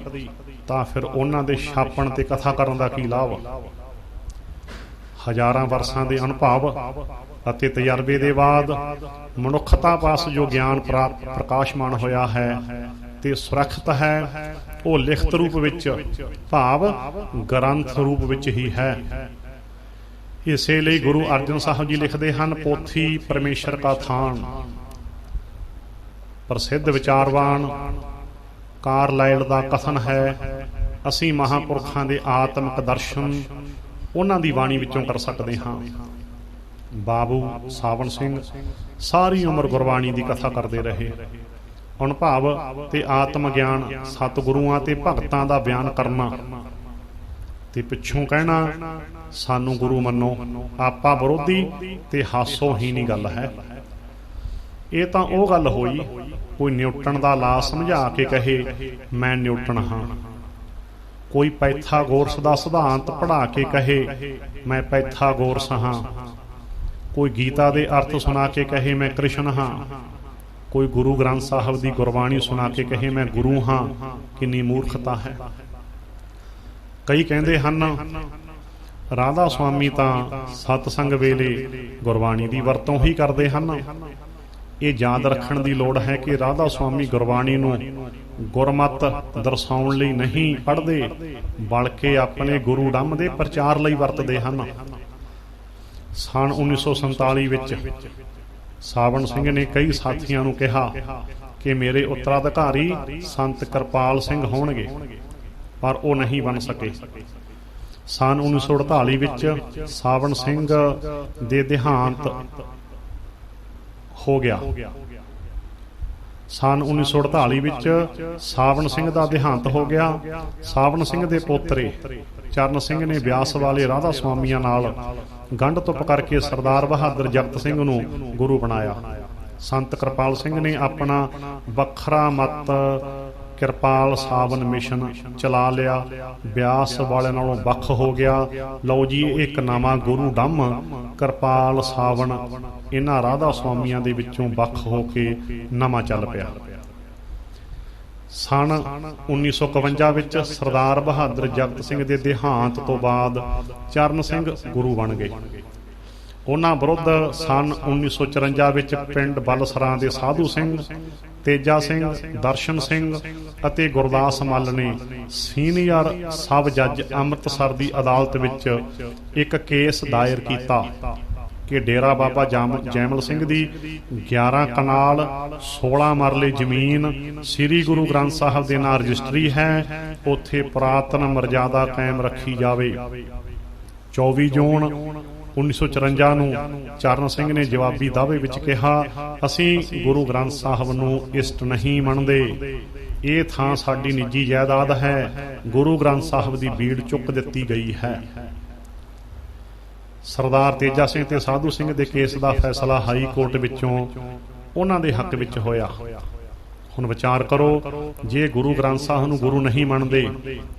Speaker 1: ਤਾਂ ਫਿਰ ਉਹਨਾਂ ਦੇ ਛਾਪਣ ਤੇ ਕਥਾ ਕਰਨ ਦਾ ਕੀ ਲਾਭ। ਹਜ਼ਾਰਾਂ ਵਰਸਾਂ ਦੇ ਅਨੁਭਵ ਅਤੇ ਤਜਰਬੇ ਦੇ ਬਾਅਦ ਮਨੁੱਖਤਾ ਪਾਸ ਜੋ ਗਿਆਨ ਪ੍ਰਕਾਸ਼ਮਾਨ ਹੋਇਆ ਹੈ ਤੇ ਸੁਰੱਖਿਅਤ ਹੈ, ਉਹ ਲਿਖਤ ਰੂਪ ਵਿੱਚ ਭਾਵ ਗ੍ਰੰਥ ਰੂਪ ਵਿੱਚ ਹੀ ਹੈ। ਇਸੇ ਲਈ ਗੁਰੂ ਅਰਜਨ ਸਾਹਿਬ ਜੀ ਲਿਖਦੇ ਹਨ, ਪੋਥੀ ਪਰਮੇਸ਼ਰ ਕਾ ਥਾਨ। ਪ੍ਰਸਿੱਧ ਵਿਚਾਰਵਾਨ ਕਾਰਲਾਈਲ ਦਾ ਕਥਨ ਹੈ, ਅਸੀਂ ਮਹਾਂਪੁਰਖਾਂ ਦੇ ਆਤਮਿਕ ਦਰਸ਼ਨ ਉਹਨਾਂ ਦੀ ਬਾਣੀ ਵਿੱਚੋਂ ਕਰ ਸਕਦੇ ਹਾਂ। ਬਾਬੂ ਸਾਵਣ ਸਿੰਘ ਸਾਰੀ ਉਮਰ ਗੁਰਬਾਣੀ ਦੀ ਕਥਾ ਕਰਦੇ ਰਹੇ। ਅਨੁਭਵ ਤੇ ਆਤਮ ਗਿਆਨ ਸਤਿਗੁਰੂਆਂ ਤੇ ਭਗਤਾਂ ਦਾ ਬਿਆਨ ਕਰਨਾ ਤੇ ਪਿੱਛੋਂ ਕਹਿਣਾ ਸਾਨੂੰ ਗੁਰੂ ਮੰਨੋ, ਆਪਾ ਵਿਰੋਧੀ ਤੇ ਹਾਸੋਹੀਣੀ ਗੱਲ ਹੈ। ਇਹ ਤਾਂ ਉਹ ਗੱਲ ਹੋਈ, ਕੋਈ ਨਿਊਟਨ ਦਾ ਲਾ ਸਮਝਾ ਕੇ ਕਹੇ ਮੈਂ ਨਿਊਟਨ ਹਾਂ, ਕੋਈ ਪੈਥਾਗੋਰਸ ਦਾ ਸਿਧਾਂਤ ਪੜ੍ਹਾ ਕੇ ਕਹੇ ਮੈਂ ਪੈਥਾਗੋਰਸ ਹਾਂ, ਕੋਈ ਗੀਤਾ ਦੇ ਅਰਥ ਸੁਣਾ ਕੇ ਕਹੇ ਮੈਂ ਕ੍ਰਿਸ਼ਨ ਹਾਂ, ਕੋਈ ਗੁਰੂ ਗ੍ਰੰਥ ਸਾਹਿਬ ਦੀ ਗੁਰਬਾਣੀ ਸੁਣਾ ਕੇ ਕਹੇ ਮੈਂ ਗੁਰੂ ਹਾਂ। ਕਿੰਨੀ ਮੂਰਖਤਾ ਹੈ। ਕਈ ਕਹਿੰਦੇ ਹਨ ਰਾਧਾ ਸੁਆਮੀ ਤਾਂ ਸਤਸੰਗ ਵੇਲੇ ਗੁਰਬਾਣੀ ਦੀ ਵਰਤੋਂ ਹੀ ਕਰਦੇ ਹਨ। ਇਹ ਯਾਦ ਰੱਖਣ ਦੀ ਲੋੜ ਹੈ ਕਿ ਰਾਧਾ ਸੁਆਮੀ ਗੁਰਬਾਣੀ ਨੂੰ ਗੁਰਮਤ ਦਰਸਾਉਣ ਲਈ ਨਹੀਂ ਪੜ੍ਹਦੇ, ਬਲਕਿ ਆਪਣੇ ਗੁਰੂ ਡੰਮ ਦੇ ਪ੍ਰਚਾਰ ਲਈ ਵਰਤਦੇ ਹਨ। ਸਨ 1947 ਵਿੱਚ ਸਾਵਣ ਸਿੰਘ ਨੇ ਕਈ ਸਾਥੀਆਂ ਨੂੰ ਕਿਹਾ ਕਿ ਮੇਰੇ ਉੱਤਰਾਧਿਕਾਰੀ ਸੰਤ ਕਿਰਪਾਲ ਸਿੰਘ ਹੋਣਗੇ, ਪਰ ਉਹ ਨਹੀਂ ਬਣ ਸਕੇ। ਸਨ 1948 ਵਿੱਚ ਸਾਵਣ ਸਿੰਘ ਦੇ ਦੇਹਾਂਤ ਹੋ ਗਿਆ। ਸਨ 1948 ਵਿੱਚ ਸਾਵਣ ਸਿੰਘ ਦਾ ਦੇਹਾਂਤ ਹੋ ਗਿਆ। ਸਾਵਣ ਸਿੰਘ ਦੇ ਪੋਤਰੇ ਚਰਨ ਸਿੰਘ ਨੇ ਬਿਆਸ ਵਾਲੇ ਰਾਧਾ ਸੁਆਮੀਆਂ ਨਾਲ ਗੰਢ ਤੁਪ ਕਰਕੇ ਸਰਦਾਰ ਬਹਾਦਰ ਜਗਤ ਸਿੰਘ ਨੂੰ ਗੁਰੂ ਬਣਾਇਆ। ਸੰਤ ਕਿਰਪਾਲ ਸਿੰਘ ਨੇ ਆਪਣਾ ਵੱਖਰਾ ਮਤ ਕਿਰਪਾਲ ਸਾਵਨ ਮਿਸ਼ਨ ਚਲਾ ਲਿਆ, ਬਿਆਸ ਵਾਲੇ ਨਾਲੋਂ ਵੱਖ ਹੋ ਗਿਆ। ਲਓ ਜੀ, ਇੱਕ ਨਵਾਂ ਗੁਰੂ ਡੰਮ ਕਿਰਪਾਲ ਸਾਵਨ ਇਹਨਾਂ ਰਾਧਾ ਸੁਆਮੀਆਂ ਦੇ ਵਿੱਚੋਂ ਵੱਖ ਹੋ ਕੇ ਨਵਾਂ ਚੱਲ ਪਿਆ। ਸਨ 1951 ਵਿੱਚ ਸਰਦਾਰ ਬਹਾਦਰ ਜਗਤ ਸਿੰਘ ਦੇ ਦੇਹਾਂਤ ਤੋਂ ਬਾਅਦ ਚਰਨ ਸਿੰਘ ਗੁਰੂ ਬਣ ਗਏ। ਉਹਨਾਂ ਵਿਰੁੱਧ ਸਨ 1954 ਵਿੱਚ ਪਿੰਡ ਬਲਸਰਾਂ ਦੇ ਸਾਧੂ ਸਿੰਘ, ਤੇਜਾ ਸਿੰਘ, ਦਰਸ਼ਨ ਸਿੰਘ ਅਤੇ ਗੁਰਦਾਸ ਮੱਲ ਨੇ ਸੀਨੀਅਰ ਸਬ ਜੱਜ ਅੰਮ੍ਰਿਤਸਰ ਦੀ ਅਦਾਲਤ ਵਿੱਚ ਇੱਕ ਕੇਸ ਦਾਇਰ ਕੀਤਾ ਕਿ ਡੇਰਾ ਬਾਬਾ ਜੈਮਲ ਸਿੰਘ ਦੀ 11 ਕਨਾਲ 16 ਮਰਲੇ ਜ਼ਮੀਨ ਸ੍ਰੀ ਗੁਰੂ ਗ੍ਰੰਥ ਸਾਹਿਬ ਦੇ ਨਾਂ ਰਜਿਸਟਰੀ ਹੈ, ਉੱਥੇ ਪੁਰਾਤਨ ਮਰਜ਼ਾਦਾ ਕਾਇਮ ਰੱਖੀ ਜਾਵੇ। 24 ਜੂਨ 1954 ਨੂੰ ਚਰਨ ਸਿੰਘ ਨੇ ਜਵਾਬੀ ਦਾਅਵੇ ਵਿੱਚ ਕਿਹਾ, ਅਸੀਂ ਗੁਰੂ ਗ੍ਰੰਥ ਸਾਹਿਬ ਨੂੰ ਇਸ਼ਟ ਨਹੀਂ ਮੰਨਦੇ, ਇਹ ਥਾਂ ਸਾਡੀ ਨਿੱਜੀ ਜਾਇਦਾਦ ਹੈ, ਗੁਰੂ ਗ੍ਰੰਥ ਸਾਹਿਬ ਦੀ ਬੀੜ ਚੁੱਕ ਦਿੱਤੀ ਗਈ ਹੈ। ਸਰਦਾਰ ਤੇਜਾ ਸਿੰਘ ਤੇ ਸਾਧੂ ਸਿੰਘ ਦੇ ਕੇਸ ਦਾ ਫੈਸਲਾ ਹਾਈ ਕੋਰਟ ਵਿੱਚੋਂ ਉਹਨਾਂ ਦੇ ਹੱਕ ਵਿੱਚ ਹੋਇਆ। ਹੁਣ ਵਿਚਾਰ ਕਰੋ, ਜੇ ਗੁਰੂ ਗ੍ਰੰਥ ਸਾਹਿਬ ਨੂੰ ਗੁਰੂ ਨਹੀਂ ਮੰਨਦੇ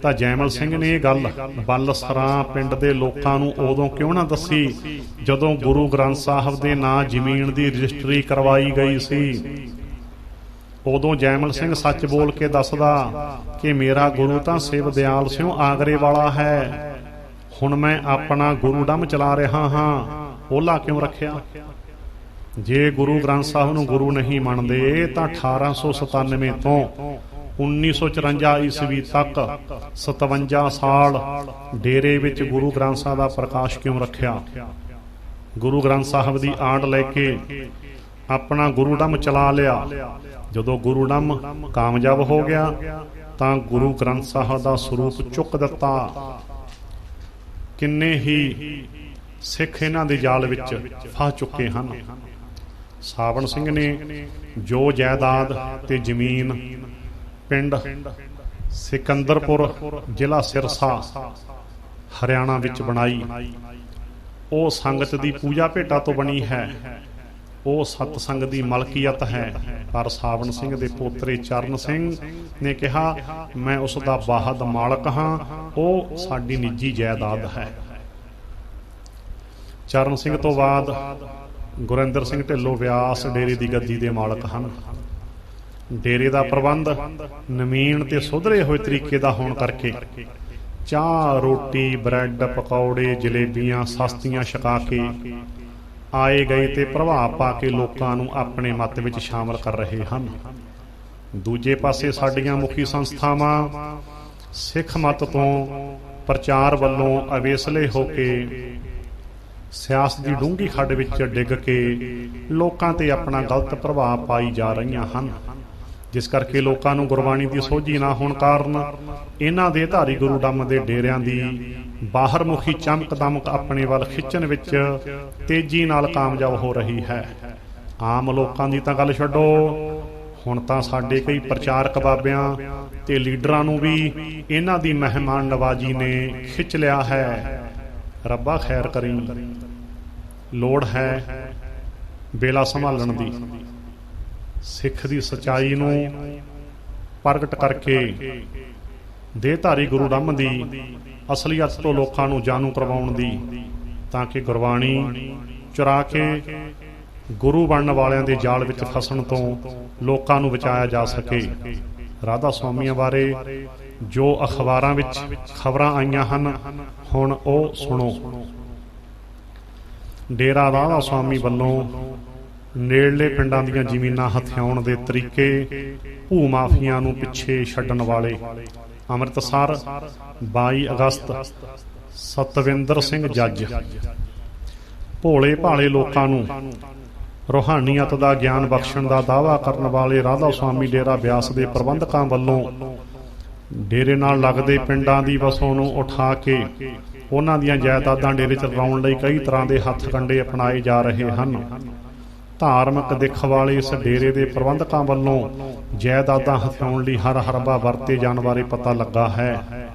Speaker 1: ਤਾਂ ਜੈਮਲ ਸਿੰਘ ਨੇ ਇਹ ਗੱਲ ਬਲਸਰਾਂ ਪਿੰਡ ਦੇ ਲੋਕਾਂ ਨੂੰ ਉਦੋਂ ਕਿਉਂ ਨਾ ਦੱਸੀ ਜਦੋਂ ਗੁਰੂ ਗ੍ਰੰਥ ਸਾਹਿਬ ਦੇ ਨਾਂ ਜ਼ਮੀਨ ਦੀ ਰਜਿਸਟਰੀ ਕਰਵਾਈ ਗਈ ਸੀ। ਉਦੋਂ ਜੈਮਲ ਸਿੰਘ ਸੱਚ ਬੋਲ ਕੇ ਦੱਸਦਾ ਕਿ ਮੇਰਾ ਗੁਰੂ ਤਾਂ ਸਿਵ ਦਿਆਲ ਸਿਉ ਆਗਰੇ ਵਾਲਾ ਹੈ, ਹੁਣ ਮੈਂ ਆਪਣਾ ਗੁਰੂ ਡੰਮ ਚਲਾ ਰਿਹਾ ਹਾਂ, ਓਲਾ ਕਿਉਂ ਰੱਖਿਆ? ਜੇ ਗੁਰੂ ਗ੍ਰੰਥ ਸਾਹਿਬ ਨੂੰ ਗੁਰੂ ਨਹੀਂ ਮੰਨਦੇ ਤਾਂ 1897 ਤੋਂ 1954 ਈਸਵੀ ਤੱਕ 57 ਸਾਲ ਡੇਰੇ ਵਿੱਚ ਗੁਰੂ ਗ੍ਰੰਥ ਸਾਹਿਬ ਦਾ ਪ੍ਰਕਾਸ਼ ਕਿਉਂ ਰੱਖਿਆ? ਗੁਰੂ ਗ੍ਰੰਥ ਸਾਹਿਬ ਦੀ ਆਂਟ ਲੈ ਕੇ ਆਪਣਾ ਗੁਰੂ ਡੰਮ ਚਲਾ ਲਿਆ। ਜਦੋਂ ਗੁਰੂ ਡੰਮ ਕਾਮਯਾਬ ਹੋ ਗਿਆ ਤਾਂ ਗੁਰੂ ਗ੍ਰੰਥ ਸਾਹਿਬ ਦਾ ਸਰੂਪ ਚੁੱਕ ਦਿੱਤਾ। ਕਿੰਨੇ ਹੀ ਸਿੱਖ ਇਹਨਾਂ ਦੇ ਜਾਲ ਵਿੱਚ ਫਸ ਚੁੱਕੇ ਹਨ। ਸਾਵਣ ਸਿੰਘ ਨੇ ਜੋ ਜਾਇਦਾਦ ਤੇ ਜ਼ਮੀਨ ਪਿੰਡ ਸਿਕੰਦਰਪੁਰ ਜ਼ਿਲ੍ਹਾ ਸਿਰਸਾ ਹਰਿਆਣਾ ਵਿੱਚ ਬਣਾਈ, ਉਹ ਸੰਗਤ ਦੀ ਪੂਜਾ ਭੇਟਾ ਤੋਂ ਬਣੀ ਹੈ, ਉਹ ਸਤਸੰਗ ਦੀ ਮਲਕੀਅਤ ਹੈ। ਪਰ ਸਾਵਣ ਸਿੰਘ ਦੇ ਪੋਤਰੇ ਚਰਨ ਸਿੰਘ ਨੇ ਕਿਹਾ, ਮੈਂ ਉਸ ਦਾ ਬਾਹਦ ਮਾਲਕ ਹਾਂ, ਉਹ ਸਾਡੀ ਨਿੱਜੀ ਜਾਇਦਾਦ ਹੈ। ਚਰਨ ਸਿੰਘ ਤੋਂ ਬਾਅਦ ਗੁਰਿੰਦਰ ਸਿੰਘ ਢਿੱਲੋਂ ਵਿਆਸ ਡੇਰੇ ਦੀ ਗੱਦੀ ਦੇ ਮਾਲਕ ਹਨ। ਡੇਰੇ ਦਾ ਪ੍ਰਬੰਧ ਨਵੀਨ ਤੇ ਸੁਧਰੇ ਹੋਏ ਤਰੀਕੇ ਦਾ ਹੋਣ ਕਰਕੇ ਚਾਹ ਰੋਟੀ ਬ੍ਰੈਡ ਪਕੌੜੇ ਜਲੇਬੀਆਂ ਸਸਤੀਆਂ ਛਕਾ ਕੇ ਆਏ ਗਏ ਤੇ ਪ੍ਰਭਾਵ ਪਾ ਕੇ ਲੋਕਾਂ ਨੂੰ ਆਪਣੇ ਮੱਤ ਵਿੱਚ ਸ਼ਾਮਲ ਕਰ ਰਹੇ ਹਨ। ਦੂਜੇ ਪਾਸੇ ਸਾਡੀਆਂ ਮੁਖੀ ਸੰਸਥਾਵਾਂ ਸਿੱਖ ਮੱਤ ਤੋਂ ਪ੍ਰਚਾਰ ਵੱਲੋਂ ਅਵੇਸਲੇ ਹੋ ਕੇ ਸਿਆਸਤ ਦੀ ਡੂੰਘੀ ਖੱਡ ਵਿੱਚ ਡਿੱਗ ਕੇ ਲੋਕਾਂ ਤੇ ਆਪਣਾ ਗਲਤ ਪ੍ਰਭਾਵ ਪਾਈ ਜਾ ਰਹੀਆਂ ਹਨ, ਜਿਸ ਕਰਕੇ ਲੋਕਾਂ ਨੂੰ ਗੁਰਬਾਣੀ ਦੀ ਸੋਝੀ ਨਾ ਹੋਣ ਕਾਰਨ ਇਹਨਾਂ ਦੇ ਧਾਰੀ ਗੁਰੂ ਡੰਮ ਦੇ ਡੇਰਿਆਂ ਦੀ ਬਾਹਰਮੁਖੀ ਚਮਕ ਦਮਕ ਆਪਣੇ ਵੱਲ ਖਿੱਚਣ ਵਿੱਚ ਤੇਜ਼ੀ ਨਾਲ ਕਾਮਯਾਬ ਹੋ ਰਹੀ ਹੈ। ਆਮ ਲੋਕਾਂ ਦੀ ਤਾਂ ਗੱਲ ਛੱਡੋ, ਹੁਣ ਤਾਂ ਸਾਡੇ ਕਈ ਪ੍ਰਚਾਰਕ ਬਾਬਿਆਂ ਤੇ ਲੀਡਰਾਂ ਨੂੰ ਵੀ ਇਹਨਾਂ ਦੀ ਮਹਿਮਾਨ ਨਵਾਜੀ ਨੇ ਖਿੱਚ ਲਿਆ ਹੈ। ਰੱਬਾ ਖੈਰ ਕਰੀ। ਲੋੜ ਹੈ ਵੇਲਾ ਸੰਭਾਲਣ ਦੀ, ਸਿੱਖ ਦੀ ਸੱਚਾਈ ਨੂੰ ਪ੍ਰਗਟ ਕਰਕੇ ਦੇਹਧਾਰੀ ਗੁਰੂ ਡੰਮ ਦੀ ਅਸਲੀਅਤ ਤੋਂ ਲੋਕਾਂ ਨੂੰ ਜਾਣੂ ਕਰਵਾਉਣ ਦੀ, ਤਾਂ ਕਿ ਗੁਰਬਾਣੀ ਚੁਰਾ ਕੇ ਗੁਰੂ ਬਣਨ ਵਾਲਿਆਂ ਦੇ ਜਾਲ ਵਿੱਚ ਫਸਣ ਤੋਂ ਲੋਕਾਂ ਨੂੰ ਬਚਾਇਆ ਜਾ ਸਕੇ। ਰਾਧਾ ਸੁਆਮੀਆਂ ਬਾਰੇ ਜੋ ਅਖਬਾਰਾਂ ਵਿੱਚ ਖਬਰਾਂ ਆਈਆਂ ਹਨ, ਹੁਣ ਉਹ ਸੁਣੋ। ਡੇਰਾ ਰਾਧਾ ਸੁਆਮੀ ਵੱਲੋਂ ਨੇੜਲੇ ਪਿੰਡਾਂ ਦੀਆਂ ਜ਼ਮੀਨਾਂ ਹਥਿਆਉਣ ਦੇ ਤਰੀਕੇ ਭੂ ਮਾਫੀਆਂ ਨੂੰ ਪਿੱਛੇ ਛੱਡਣ ਵਾਲੇ ਅੰਮ੍ਰਿਤਸਰ 22 ਅਗਸਤ ਸਤਵਿੰਦਰ ਸਿੰਘ ਜੱਜ ਭੋਲੇ ਭਾਲੇ ਲੋਕਾਂ ਨੂੰ ਰੂਹਾਨੀਅਤ ਦਾ ਗਿਆਨ ਬਖਸ਼ਣ ਦਾ ਦਾਅਵਾ ਕਰਨ ਵਾਲੇ ਰਾਧਾ ਸੁਆਮੀ ਡੇਰਾ ਬਿਆਸ ਦੇ ਪ੍ਰਬੰਧਕਾਂ ਵੱਲੋਂ ਡੇਰੇ ਨਾਲ ਲੱਗਦੇ ਪਿੰਡਾਂ ਦੀ ਵਸੋਂ ਨੂੰ ਉਠਾ ਕੇ ਉਹਨਾਂ ਦੀਆਂ ਜਾਇਦਾਦਾਂ ਡੇਰੇ 'ਚ ਲਾਉਣ ਲਈ ਕਈ ਤਰ੍ਹਾਂ ਦੇ ਹੱਥ ਕੰਡੇ ਅਪਣਾਏ ਜਾ ਰਹੇ ਹਨ। ਧਾਰਮਿਕ ਦਿੱਖ ਵਾਲੇ ਇਸ ਡੇਰੇ ਦੇ ਪ੍ਰਬੰਧਕਾਂ ਵੱਲੋਂ ਜਾਇਦਾਦਾਂ ਹਥਿਆਉਣ ਲਈ ਹਰ ਹਰਬਾ ਵਰਤੇ ਜਾਣ ਬਾਰੇ ਪਤਾ ਲੱਗਾ ਹੈ।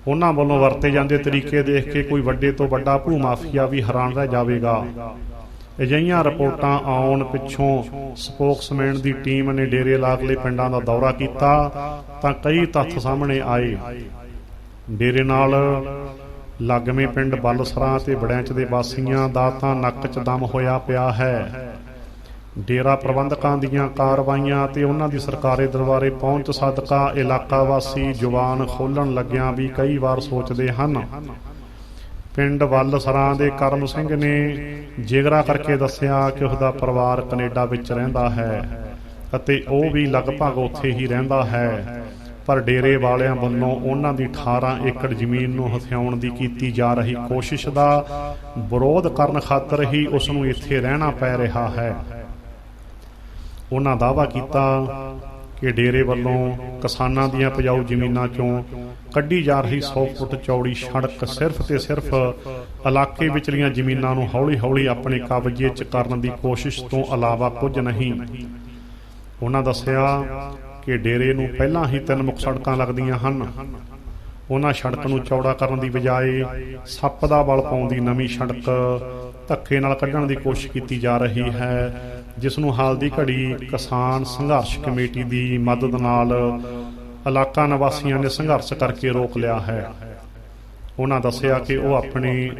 Speaker 1: ਉਹਨਾਂ ਵੱਲੋਂ ਵਰਤੇ ਜਾਂਦੇ ਤਰੀਕੇ ਦੇਖ ਕੇ ਕੋਈ ਵੱਡੇ ਤੋਂ ਵੱਡਾ ਭੂ ਮਾਫੀਆ ਵੀ ਹੈਰਾਨ ਰਹਿ ਜਾਵੇਗਾ। ਅਜਿਹੀਆਂ ਰਿਪੋਰਟਾਂ ਆਉਣ ਪਿੱਛੋਂ ਸਪੋਕਸਮੈਨ ਦੀ ਟੀਮ ਨੇ ਡੇਰੇ ਲਾਗਲੇ ਪਿੰਡਾਂ ਦਾ ਦੌਰਾ ਕੀਤਾ ਤਾਂ ਕਈ ਤੱਥ ਸਾਹਮਣੇ ਆਏ। ਡੇਰੇ ਨਾਲ ਲਾਗਵੇਂ ਪਿੰਡ ਬਲਸਰਾਂ ਤੇ ਬੜੈਂਚ ਦੇ ਵਾਸੀਆਂ ਦਾ ਤਾਂ ਨੱਕ 'ਚ ਦਮ ਹੋਇਆ ਪਿਆ ਹੈ। ਡੇਰਾ ਪ੍ਰਬੰਧਕਾਂ ਦੀਆਂ ਕਾਰਵਾਈਆਂ ਤੇ ਉਹਨਾਂ ਦੀ ਸਰਕਾਰੀ ਦਰਬਾਰੇ ਪਹੁੰਚ ਸਦਕਾ ਇਲਾਕਾ ਵਾਸੀ ਜ਼ੁਬਾਨ ਖੋਲ੍ਹਣ ਲੱਗਿਆਂ ਵੀ ਕਈ ਵਾਰ ਸੋਚਦੇ ਹਨ। ਪਿੰਡ ਬਲਸਰਾਂ ਦੇ ਕਰਮ ਸਿੰਘ ਨੇ ਜਿਗਰਾ ਕਰਕੇ ਦੱਸਿਆ ਕਿ ਉਸਦਾ ਪਰਿਵਾਰ ਕੈਨੇਡਾ ਵਿੱਚ ਰਹਿੰਦਾ ਹੈ ਅਤੇ ਉਹ ਵੀ ਲਗਭਗ ਉੱਥੇ ਹੀ ਰਹਿੰਦਾ ਹੈ, ਪਰ ਡੇਰੇ ਵਾਲਿਆਂ ਵੱਲੋਂ ਉਹਨਾਂ ਦੀ 18 ਏਕੜ ਜ਼ਮੀਨ ਨੂੰ ਹਥਿਆਉਣ ਦੀ ਕੀਤੀ ਜਾ ਰਹੀ ਕੋਸ਼ਿਸ਼ ਦਾ ਵਿਰੋਧ ਕਰਨ ਖਾਤਰ ਹੀ ਉਸ ਨੂੰ ਇੱਥੇ ਰਹਿਣਾ ਪੈ ਰਿਹਾ ਹੈ। ਉਹਨਾਂ ਦਾਅਵਾ ਕੀਤਾ ਕਿ ਡੇਰੇ ਵੱਲੋਂ ਕਿਸਾਨਾਂ ਦੀਆਂ ਉਪਜਾਊ ਜ਼ਮੀਨਾਂ 'ਚੋਂ ਕੱਢੀ ਜਾ ਰਹੀ 100 ਫੁੱਟ ਚੌੜੀ ਸੜਕ ਸਿਰਫ ਤੇ ਸਿਰਫ ਇਲਾਕੇ ਵਿਚਲੀਆਂ ਜ਼ਮੀਨਾਂ ਨੂੰ ਹੌਲੀ ਹੌਲੀ ਆਪਣੇ ਕਬਜ਼ੇ 'ਚ ਕਰਨ ਦੀ ਕੋਸ਼ਿਸ਼ ਤੋਂ ਇਲਾਵਾ ਕੁਝ ਨਹੀਂ। ਉਹਨਾਂ ਦੱਸਿਆ ਕਿ ਡੇਰੇ ਨੂੰ ਪਹਿਲਾਂ ਹੀ 3 ਮੁੱਖ ਸੜਕਾਂ ਲੱਗਦੀਆਂ ਹਨ। ਉਹਨਾਂ ਸੜਕ ਨੂੰ ਚੌੜਾ ਕਰਨ ਦੀ ਬਜਾਏ ਸੱਪ ਦਾ ਬਲ ਪਾਉਂਦੀ ਨਵੀਂ ਸੜਕ ਧੱਕੇ ਨਾਲ ਕੱਢਣ ਦੀ ਕੋਸ਼ਿਸ਼ ਕੀਤੀ ਜਾ ਰਹੀ ਹੈ, ਜਿਸ ਨੂੰ ਹਾਲ ਦੀ ਘੜੀ ਕਿਸਾਨ ਸੰਘਰਸ਼ ਕਮੇਟੀ ਦੀ ਮਦਦ ਨਾਲ ਇਲਾਕਾ ਨਿਵਾਸੀਆਂ ਨੇ ਸੰਘਰਸ਼ ਕਰਕੇ ਰੋਕ ਲਿਆ ਹੈ। ਉਹਨਾਂ ਦੱਸਿਆ ਕਿ ਉਹ ਆਪਣੀ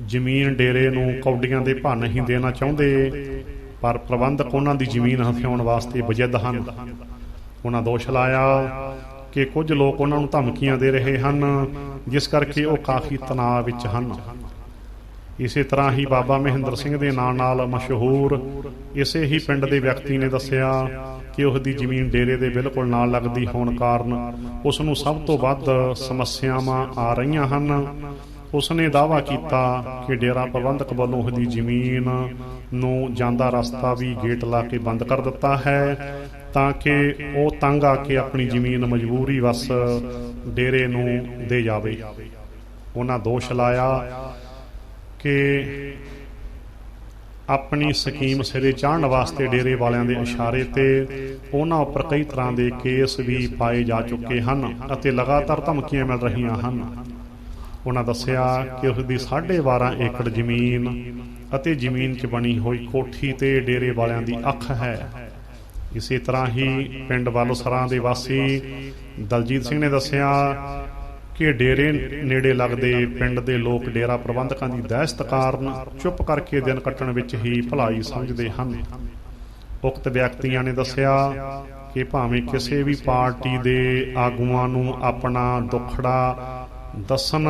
Speaker 1: ਜ਼ਮੀਨ ਡੇਰੇ ਨੂੰ ਕੌਡੀਆਂ ਦੇ ਭੰਨ ਨਹੀਂ ਦੇਣਾ ਚਾਹੁੰਦੇ, ਪਰ ਪ੍ਰਬੰਧਕ ਉਹਨਾਂ ਦੀ ਜ਼ਮੀਨ ਹਥਿਆਉਣ ਵਾਸਤੇ ਵਜਿੱਦ ਹਨ। ਉਹਨਾਂ ਦੋਸ਼ ਲਾਇਆ ਕਿ ਕੁਝ ਲੋਕ ਉਹਨਾਂ ਨੂੰ ਧਮਕੀਆਂ ਦੇ ਰਹੇ ਹਨ, ਜਿਸ ਕਰਕੇ ਉਹ ਕਾਫੀ ਤਣਾਅ ਵਿੱਚ ਹਨ। ਇਸੇ ਤਰ੍ਹਾਂ ਹੀ ਬਾਬਾ ਮਹਿੰਦਰ ਸਿੰਘ ਦੇ ਨਾਂ ਨਾਲ ਮਸ਼ਹੂਰ ਇਸੇ ਹੀ ਪਿੰਡ ਦੇ ਵਿਅਕਤੀ ਨੇ ਦੱਸਿਆ ਕਿ ਉਸ ਦੀ ਜ਼ਮੀਨ ਡੇਰੇ ਦੇ ਬਿਲਕੁਲ ਨਾਲ ਲੱਗਦੀ ਹੋਣ ਕਾਰਨ ਉਸ ਨੂੰ ਸਭ ਤੋਂ ਵੱਧ ਸਮੱਸਿਆਵਾਂ ਆ ਰਹੀਆਂ ਹਨ। ਉਸਨੇ ਦਾਅਵਾ ਕੀਤਾ ਕਿ ਡੇਰਾ ਪ੍ਰਬੰਧਕ ਵੱਲੋਂ ਉਸਦੀ ਜ਼ਮੀਨ ਨੂੰ ਜਾਂਦਾ ਰਸਤਾ ਵੀ ਗੇਟ ਲਾ ਕੇ ਬੰਦ ਕਰ ਦਿੱਤਾ ਹੈ, ਤਾਂ ਕਿ ਉਹ ਤੰਗ ਆ ਕੇ ਆਪਣੀ ਜ਼ਮੀਨ ਮਜਬੂਰੀ ਵਸ ਡੇਰੇ ਨੂੰ ਦੇ ਜਾਵੇ। ਉਹਨਾਂ ਦੋਸ਼ ਲਾਇਆ ਕਿ ਆਪਣੀ ਸਕੀਮ ਸਿਰੇ ਚਾੜ੍ਹਨ ਵਾਸਤੇ ਡੇਰੇ ਵਾਲਿਆਂ ਦੇ ਇਸ਼ਾਰੇ ਤੇ ਉਹਨਾਂ ਉੱਪਰ ਕਈ ਤਰ੍ਹਾਂ ਦੇ ਕੇਸ ਵੀ ਪਾਏ ਜਾ ਚੁੱਕੇ ਹਨ ਅਤੇ ਲਗਾਤਾਰ ਧਮਕੀਆਂ ਮਿਲ ਰਹੀਆਂ ਹਨ। ਉਹਨਾਂ ਦੱਸਿਆ ਕਿ ਉਸ ਦੀ 12.5 ਏਕੜ ਜ਼ਮੀਨ ਅਤੇ ਜ਼ਮੀਨ 'ਚ ਬਣੀ ਹੋਈ ਕੋਠੀ ਤੇ ਡੇਰੇ ਵਾਲਿਆਂ ਦੀ ਅੱਖ ਹੈ। ਇਸੇ ਤਰ੍ਹਾਂ ਹੀ ਪਿੰਡ ਬਲਸਰਾਂ ਦੇ ਵਾਸੀ ਦਲਜੀਤ ਸਿੰਘ ਨੇ ਦੱਸਿਆ ਕਿ ਡੇਰੇ ਨੇੜੇ ਲੱਗਦੇ ਪਿੰਡ ਦੇ ਲੋਕ ਡੇਰਾ ਪ੍ਰਬੰਧਕਾਂ ਦੀ ਦਹਿਸ਼ਤ ਕਾਰਨ ਚੁੱਪ ਕਰਕੇ ਦਿਨ ਕੱਟਣ ਵਿੱਚ ਹੀ ਭਲਾਈ ਸਮਝਦੇ ਹਨ। ਉਕਤ ਵਿਅਕਤੀਆਂ ਨੇ ਦੱਸਿਆ ਕਿ ਭਾਵੇਂ ਕਿਸੇ ਵੀ ਪਾਰਟੀ ਦੇ ਆਗੂਆਂ ਨੂੰ ਆਪਣਾ ਦੁੱਖੜਾ ਦੱਸਣ,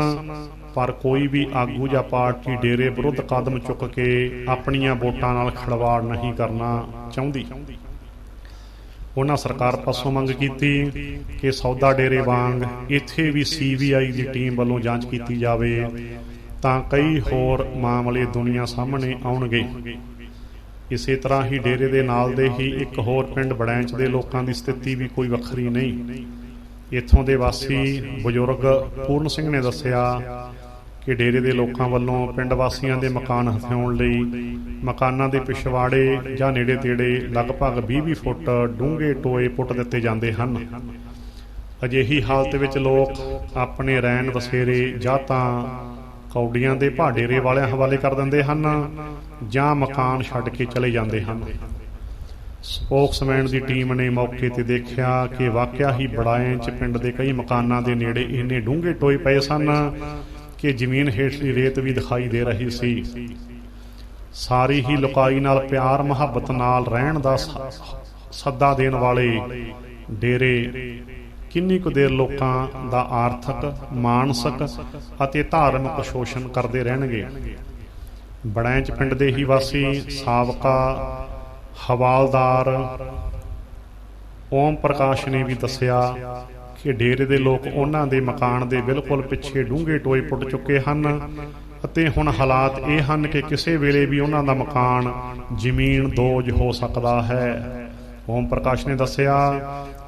Speaker 1: ਪਰ ਕੋਈ ਵੀ ਆਗੂ ਜਾਂ ਪਾਰਟੀ ਡੇਰੇ ਵਿਰੁੱਧ ਕਦਮ ਚੁੱਕ ਕੇ ਆਪਣੀਆਂ ਵੋਟਾਂ ਨਾਲ ਖਿਲਵਾੜ ਨਹੀਂ ਕਰਨਾ ਚਾਹੁੰਦੀ। ਉਹਨਾਂ ਸਰਕਾਰ ਪਾਸੋਂ ਮੰਗ ਕੀਤੀ ਕਿ ਸੌਦਾ ਡੇਰੇ ਵਾਂਗ ਇੱਥੇ ਵੀ CBI ਦੀ ਟੀਮ ਵੱਲੋਂ ਜਾਂਚ ਕੀਤੀ ਜਾਵੇ, ਤਾਂ ਕਈ ਹੋਰ ਮਾਮਲੇ ਦੁਨੀਆ ਸਾਹਮਣੇ ਆਉਣਗੇ। ਇਸੇ ਤਰ੍ਹਾਂ ਹੀ ਡੇਰੇ ਦੇ ਨਾਲ ਦੇ ਹੀ ਇੱਕ ਹੋਰ ਪਿੰਡ ਬੜੈਂਚ ਦੇ ਲੋਕਾਂ ਦੀ ਸਥਿਤੀ ਵੀ ਕੋਈ ਵੱਖਰੀ ਨਹੀਂ। ਇੱਥੋਂ ਦੇ ਵਾਸੀ ਬਜ਼ੁਰਗ ਪੂਰਨ ਸਿੰਘ ਨੇ ਦੱਸਿਆ ਕਿ ਡੇਰੇ ਦੇ ਲੋਕਾਂ ਵੱਲੋਂ ਪਿੰਡ ਵਾਸੀਆਂ ਦੇ ਮਕਾਨ ਹਥਿਆਉਣ ਲਈ ਮਕਾਨਾਂ ਦੇ ਪਿਛਵਾੜੇ ਜਾਂ ਨੇੜੇ ਤੇੜੇ ਲਗਭਗ 20-20 ਫੁੱਟ ਡੂੰਘੇ ਟੋਏ ਪੁੱਟ ਦਿੱਤੇ ਜਾਂਦੇ ਹਨ। ਅਜਿਹੀ ਹਾਲਤ ਵਿੱਚ ਲੋਕ ਆਪਣੇ ਰੈਣ ਵਸੇਰੇ ਜਾਂ ਤਾਂ ਕੌਡੀਆਂ ਦੇ ਭਾਡੇਰੇ ਵਾਲਿਆਂ ਹਵਾਲੇ ਕਰ ਦਿੰਦੇ ਹਨ ਜਾਂ ਮਕਾਨ ਛੱਡ ਕੇ ਚਲੇ ਜਾਂਦੇ ਹਨ। ਸਪੋਕਸਮੈਨ ਦੀ ਟੀਮ ਨੇ ਮੌਕੇ ਤੇ ਦੇਖਿਆ ਕਿ ਵਾਕਿਆ ਹੀ ਬੜੈਂਚ ਪਿੰਡ ਦੇ ਕਈ ਮਕਾਨਾਂ ਦੇ ਨੇੜੇ ਇੰਨੇ ਡੂੰਘੇ ਟੋਏ ਪਏ ਸਨ ਕਿ ਜ਼ਮੀਨ ਹੇਠਲੀ ਰੇਤ ਵੀ ਦਿਖਾਈ ਦੇ ਰਹੀ ਸੀ। ਸਾਰੀ ਹੀ ਲੁਕਾਈ ਨਾਲ ਪਿਆਰ ਮੁਹੱਬਤ ਨਾਲ ਰਹਿਣ ਦਾ ਸੱਦਾ ਦੇਣ ਵਾਲੇ ਡੇਰੇ ਕਿੰਨੀ ਕੁ ਦੇਰ ਲੋਕਾਂ ਦਾ ਆਰਥਿਕ, ਮਾਨਸਿਕ ਅਤੇ ਧਾਰਮਿਕ ਸ਼ੋਸ਼ਣ ਕਰਦੇ ਰਹਿਣਗੇ। ਬੜੈਂਚ ਪਿੰਡ ਦੇ ਹੀ ਵਾਸੀ ਸਾਬਕਾ ਹਵਾਲਦਾਰ ਓਮ ਪ੍ਰਕਾਸ਼ ਨੇ ਵੀ ਦੱਸਿਆ ਕਿ ਡੇਰੇ ਦੇ ਲੋਕ ਉਹਨਾਂ ਦੇ ਮਕਾਨ ਦੇ ਬਿਲਕੁਲ ਪਿੱਛੇ ਡੂੰਘੇ ਟੋਏ ਪੁੱਟ ਚੁੱਕੇ ਹਨ ਅਤੇ ਹੁਣ ਹਾਲਾਤ ਇਹ ਹਨ ਕਿ ਕਿਸੇ ਵੇਲੇ ਵੀ ਉਹਨਾਂ ਦਾ ਮਕਾਨ ਜ਼ਮੀਨ ਦੋਜ ਹੋ ਸਕਦਾ ਹੈ। ਓਮ ਪ੍ਰਕਾਸ਼ ਨੇ ਦੱਸਿਆ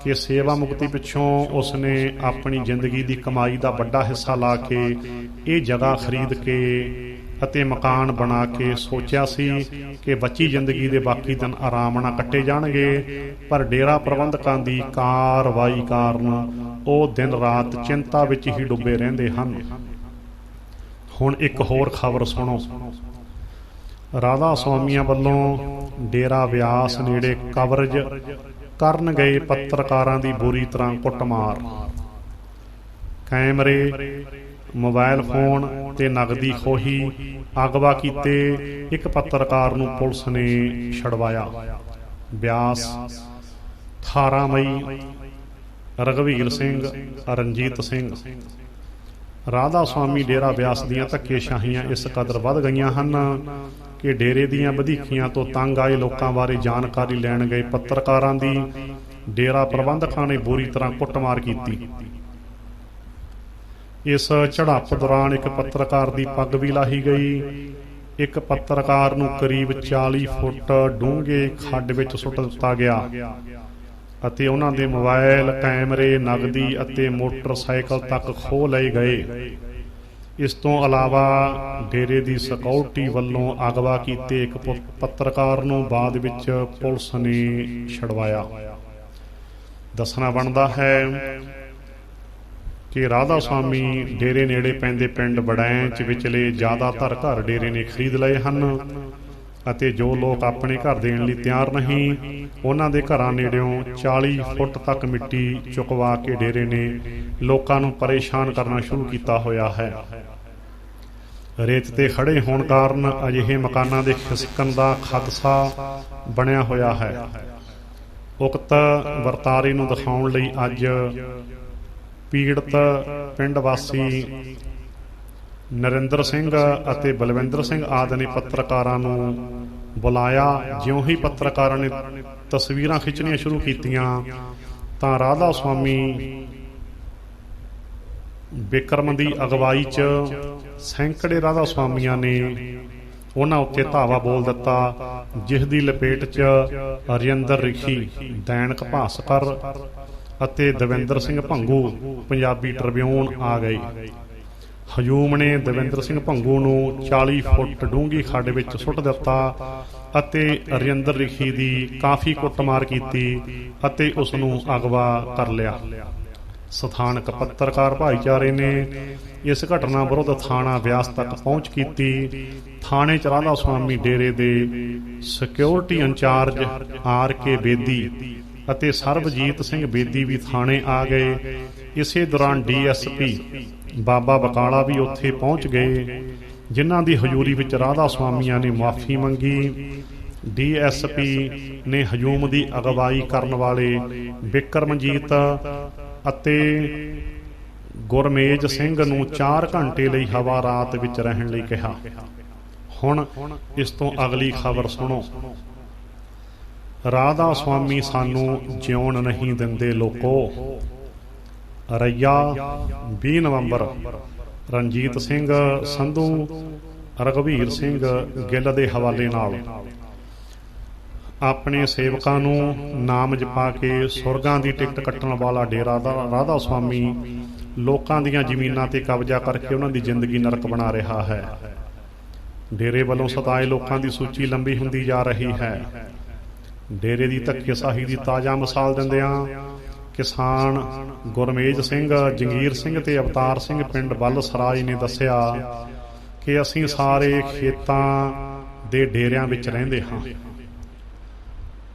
Speaker 1: ਕਿ ਸੇਵਾ ਮੁਕਤੀ ਪਿੱਛੋਂ ਉਸਨੇ ਆਪਣੀ ਜ਼ਿੰਦਗੀ ਦੀ ਕਮਾਈ ਦਾ ਵੱਡਾ ਹਿੱਸਾ ਲਾ ਕੇ ਇਹ ਜਗ੍ਹਾ ਖਰੀਦ ਕੇ ਅਤੇ ਮਕਾਨ ਬਣਾ ਕੇ ਸੋਚਿਆ ਸੀ ਕਿ ਬਚੀ ਜ਼ਿੰਦਗੀ ਦੇ ਬਾਕੀ ਦਿਨ ਆਰਾਮ ਨਾਲ ਕੱਟੇ ਜਾਣਗੇ, ਪਰ ਡੇਰਾ ਪ੍ਰਬੰਧਕਾਂ ਦੀ ਕਾਰਵਾਈ ਕਾਰਨ ਉਹ ਦਿਨ ਰਾਤ ਚਿੰਤਾ ਵਿੱਚ ਹੀ ਡੁੱਬੇ ਰਹਿੰਦੇ ਹਨ। ਹੁਣ ਇੱਕ ਹੋਰ ਖਬਰ ਸੁਣੋ। ਰਾਧਾ ਸੁਆਮੀਆਂ ਵੱਲੋਂ ਡੇਰਾ ਬਿਆਸ ਨੇੜੇ ਕਵਰੇਜ ਕਰਨ ਗਏ ਪੱਤਰਕਾਰਾਂ ਦੀ ਬੁਰੀ ਤਰ੍ਹਾਂ ਕੁੱਟਮਾਰ। ਕੈਮਰੇ, ਮੋਬਾਈਲ ਫੋਨ ਤੇ ਨਗਦੀ ਖੋਹੀ, ਅਗਵਾ ਕੀਤੇ ਇੱਕ ਪੱਤਰਕਾਰ ਨੂੰ ਪੁਲਿਸ ਨੇ ਛਡਵਾਇਆ। ਬਿਆਸ 18 ਮਈ ਰਘਵੀਰ ਸਿੰਘ, ਰਣਜੀਤ ਸਿੰਘ। ਰਾਧਾ ਸੁਆਮੀ ਡੇਰਾ ਬਿਆਸ ਦੀਆਂ ਧੱਕੇਸ਼ਾਹੀਆਂ ਇਸ ਕਦਰ ਵੱਧ ਗਈਆਂ ਹਨ ਕਿ ਡੇਰੇ ਦੀਆਂ ਵਧੀਕੀਆਂ ਤੋਂ ਤੰਗ ਆਏ ਲੋਕਾਂ ਬਾਰੇ ਜਾਣਕਾਰੀ ਲੈਣ ਗਏ ਪੱਤਰਕਾਰਾਂ ਦੀ ਡੇਰਾ ਪ੍ਰਬੰਧਕਾਂ ਨੇ ਬੁਰੀ ਤਰ੍ਹਾਂ ਕੁੱਟਮਾਰ ਕੀਤੀ। ਇਸ ਝੜਪ ਦੌਰਾਨ ਇੱਕ ਪੱਤਰਕਾਰ ਦੀ ਪੱਗ ਵੀ ਲਾਹੀ ਗਈ। ਇੱਕ ਪੱਤਰਕਾਰ ਨੂੰ ਕਰੀਬ 40 ਫੁੱਟ ਡੂੰਘੇ ਖੱਡ ਵਿੱਚ ਸੁੱਟ ਦਿੱਤਾ ਗਿਆ ਅਤੇ ਉਹਨਾਂ ਦੇ ਮੋਬਾਈਲ, ਕੈਮਰੇ, ਨਗਦੀ ਅਤੇ ਮੋਟਰਸਾਈਕਲ ਤੱਕ ਖੋਹ ਲਏ ਗਏ। ਇਸ ਤੋਂ ਇਲਾਵਾ ਡੇਰੇ ਦੀ ਸਿਕਿਉਰਿਟੀ ਵੱਲੋਂ ਅਗਵਾ ਕੀਤੇ ਇੱਕ ਪੱਤਰਕਾਰ ਨੂੰ ਬਾਅਦ ਵਿੱਚ ਪੁਲਿਸ ਨੇ ਛਡਵਾਇਆ। ਦੱਸਣਾ ਬਣਦਾ ਹੈ ਕਿ ਰਾਧਾ ਸੁਆਮੀ ਡੇਰੇ ਨੇੜੇ ਪੈਂਦੇ ਪਿੰਡ ਬੜੈਂਚ ਵਿਚਲੇ ਜ਼ਿਆਦਾਤਰ ਘਰ ਡੇਰੇ ਨੇ ਖਰੀਦ ਲਏ ਹਨ ਅਤੇ ਜੋ ਲੋਕ ਆਪਣੇ ਘਰ ਦੇਣ ਲਈ ਤਿਆਰ ਨਹੀਂ, ਉਹਨਾਂ ਦੇ ਘਰਾਂ ਨੇੜਿਓਂ 40 ਫੁੱਟ ਤੱਕ ਮਿੱਟੀ ਚੁਕਵਾ ਕੇ ਡੇਰੇ ਨੇ ਲੋਕਾਂ ਨੂੰ ਪਰੇਸ਼ਾਨ ਕਰਨਾ ਸ਼ੁਰੂ ਕੀਤਾ ਹੋਇਆ ਹੈ। ਰੇਤ ਤੇ ਖੜੇ ਹੋਣ ਕਾਰਨ ਅਜਿਹੇ ਮਕਾਨਾਂ ਦੇ ਖਿਸਕਣ ਦਾ ਖਦਸ਼ਾ ਬਣਿਆ ਹੋਇਆ ਹੈ। ਉਕਤ ਵਰਤਾਰੇ ਨੂੰ ਦਿਖਾਉਣ ਲਈ ਅੱਜ ਪੀੜਤ ਪਿੰਡ ਵਾਸੀ ਨਰਿੰਦਰ ਸਿੰਘ ਅਤੇ ਬਲਵਿੰਦਰ ਸਿੰਘ ਆਦਿ ਨੇ ਪੱਤਰਕਾਰਾਂ ਨੂੰ ਬੁਲਾਇਆ। ਜਿਉਂ ਹੀ ਪੱਤਰਕਾਰਾਂ ਨੇ ਤਸਵੀਰਾਂ ਖਿੱਚਣੀਆਂ ਸ਼ੁਰੂ ਕੀਤੀਆਂ ਤਾਂ ਰਾਧਾ ਸੁਆਮੀ ਬਿਕਰਮ ਦੀ ਅਗਵਾਈ 'ਚ ਸੈਂਕੜੇ ਰਾਧਾ ਸੁਆਮੀਆਂ ਨੇ ਉਹਨਾਂ ਉੱਤੇ ਧਾਵਾ ਬੋਲ ਦਿੱਤਾ, ਜਿਸ ਦੀ ਲਪੇਟ 'ਚ ਰਜਿੰਦਰ ਰਿਖੀ, ਦੈਨਿਕ ਭਾਸਕਰ ਅਤੇ ਦਵਿੰਦਰ ਸਿੰਘ ਭੰਗੂ, ਪੰਜਾਬੀ ਟ੍ਰਿਬਿਊਨ ਆ ਗਏ। ਹਜੂਮ ਨੇ ਦਵਿੰਦਰ ਸਿੰਘ ਭੰਗੂ ਨੂੰ 40 ਫੁੱਟ ਡੂੰਘੀ ਖੱਡ ਵਿੱਚ ਸੁੱਟ ਦਿੱਤਾ ਅਤੇ ਰਜਿੰਦਰ ਰਿਖੀ ਦੀ ਕਾਫੀ ਕੁੱਟਮਾਰ ਕੀਤੀ ਅਤੇ ਉਸ ਨੂੰ ਅਗਵਾ ਕਰ ਲਿਆ। ਸਥਾਨਕ ਪੱਤਰਕਾਰ ਭਾਈਚਾਰੇ ਨੇ ਇਸ ਘਟਨਾ ਵਿਰੁੱਧ ਥਾਣਾ ਬਿਆਸ ਤੱਕ ਪਹੁੰਚ ਕੀਤੀ। ਥਾਣੇ 'ਚ ਰਾਧਾ ਸੁਆਮੀ ਡੇਰੇ ਦੇ ਸਿਕਿਉਰਿਟੀ ਇੰਚਾਰਜ RK ਬੇਦੀ ਅਤੇ ਸਰਬਜੀਤ ਸਿੰਘ ਬੇਦੀ ਵੀ ਥਾਣੇ ਆ ਗਏ। ਇਸੇ ਦੌਰਾਨ DSP ਬਾਬਾ ਬਕਾਲਾ ਵੀ ਉੱਥੇ ਪਹੁੰਚ ਗਏ, ਜਿਨ੍ਹਾਂ ਦੀ ਹਜ਼ੂਰੀ ਵਿੱਚ ਰਾਧਾ ਸੁਆਮੀਆਂ ਨੇ ਮੁਆਫੀ ਮੰਗੀ DSP ਨੇ ਹਜੂਮ ਦੀ ਅਗਵਾਈ ਕਰਨ ਵਾਲੇ ਬਿਕਰਮਜੀਤ ਅਤੇ ਗੁਰਮੇਜ ਸਿੰਘ ਨੂੰ 4 ਘੰਟੇ ਲਈ ਹਵਾ ਰਾਤ ਵਿੱਚ ਰਹਿਣ ਲਈ ਕਿਹਾ। ਹੁਣ ਇਸ ਤੋਂ ਅਗਲੀ ਖਬਰ ਸੁਣੋ। ਰਾਧਾ ਸੁਆਮੀ ਸਾਨੂੰ ਜਿਉਣ ਨਹੀਂ ਦਿੰਦੇ ਲੋਕੋ। ਰਈਆ 20 ਨਵੰਬਰ। ਰਣਜੀਤ ਸਿੰਘ ਸੰਧੂ ਰਘਵੀਰ ਸਿੰਘ ਗਿੱਲ ਦੇ ਹਵਾਲੇ ਨਾਲ ਆਪਣੇ ਸੇਵਕਾਂ ਨੂੰ ਨਾਮ ਜਪਾ ਕੇ ਸੁਰਗਾਂ ਦੀ ਟਿਕਟ ਕੱਟਣ ਵਾਲਾ ਡੇਰਾ ਰਾਧਾ ਸੁਆਮੀ ਲੋਕਾਂ ਦੀਆਂ ਜ਼ਮੀਨਾਂ ਤੇ ਕਬਜ਼ਾ ਕਰਕੇ ਉਹਨਾਂ ਦੀ ਜ਼ਿੰਦਗੀ ਨਰਕ ਬਣਾ ਰਿਹਾ ਹੈ। ਡੇਰੇ ਵੱਲੋਂ ਸਤਾਏ ਲੋਕਾਂ ਦੀ ਸੂਚੀ ਲੰਬੀ ਹੁੰਦੀ ਜਾ ਰਹੀ ਹੈ। ਡੇਰੇ ਦੀ ਧੱਕੇਸ਼ਾਹੀ ਦੀ ਤਾਜ਼ਾ ਮਿਸਾਲ ਦਿੰਦਿਆਂ ਕਿਸਾਨ ਗੁਰਮੇਜ ਸਿੰਘ, ਜੰਗੀਰ ਸਿੰਘ ਤੇ ਅਵਤਾਰ ਸਿੰਘ ਪਿੰਡ ਬੱਲ ਸਰਾਜ ਨੇ ਦੱਸਿਆ ਕਿ ਅਸੀਂ ਸਾਰੇ ਖੇਤਾਂ ਦੇ ਡੇਰਿਆਂ ਵਿੱਚ ਰਹਿੰਦੇ ਹਾਂ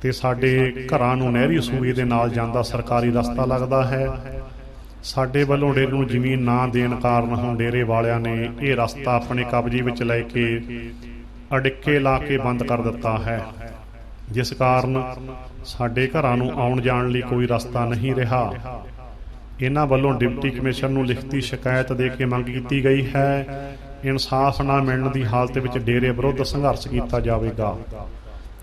Speaker 1: ਤੇ ਸਾਡੇ ਘਰਾਂ ਨੂੰ ਨਹਿਰੀ ਸੂਏ ਦੇ ਨਾਲ ਜਾਂਦਾ ਸਰਕਾਰੀ ਰਸਤਾ ਲੱਗਦਾ ਹੈ। ਸਾਡੇ ਵੱਲੋਂ ਡੇਰੇ ਨੂੰ ਜ਼ਮੀਨ ਨਾ ਦੇਣ ਕਾਰਨ ਹੁਣ ਡੇਰੇ ਵਾਲਿਆਂ ਨੇ ਇਹ ਰਸਤਾ ਆਪਣੇ ਕਬਜ਼ੇ ਵਿੱਚ ਲੈ ਕੇ ਅੜਿੱਕੇ ਲਾ ਕੇ ਬੰਦ ਕਰ ਦਿੱਤਾ ਹੈ, ਜਿਸ ਕਾਰਨ ਸਾਡੇ ਘਰਾਂ ਨੂੰ ਆਉਣ ਜਾਣ ਲਈ ਕੋਈ ਰਸਤਾ ਨਹੀਂ ਰਿਹਾ। ਇਹਨਾਂ ਵੱਲੋਂ ਡਿਪਟੀ ਕਮਿਸ਼ਨਰ ਨੂੰ ਲਿਖਤੀ ਸ਼ਿਕਾਇਤ ਦੇ ਕੇ ਮੰਗ ਕੀਤੀ ਗਈ ਹੈ। ਇਨਸਾਫ ਨਾ ਮਿਲਣ ਦੀ ਹਾਲਤ ਵਿੱਚ ਡੇਰੇ ਵਿਰੁੱਧ ਸੰਘਰਸ਼ ਕੀਤਾ ਜਾਵੇਗਾ।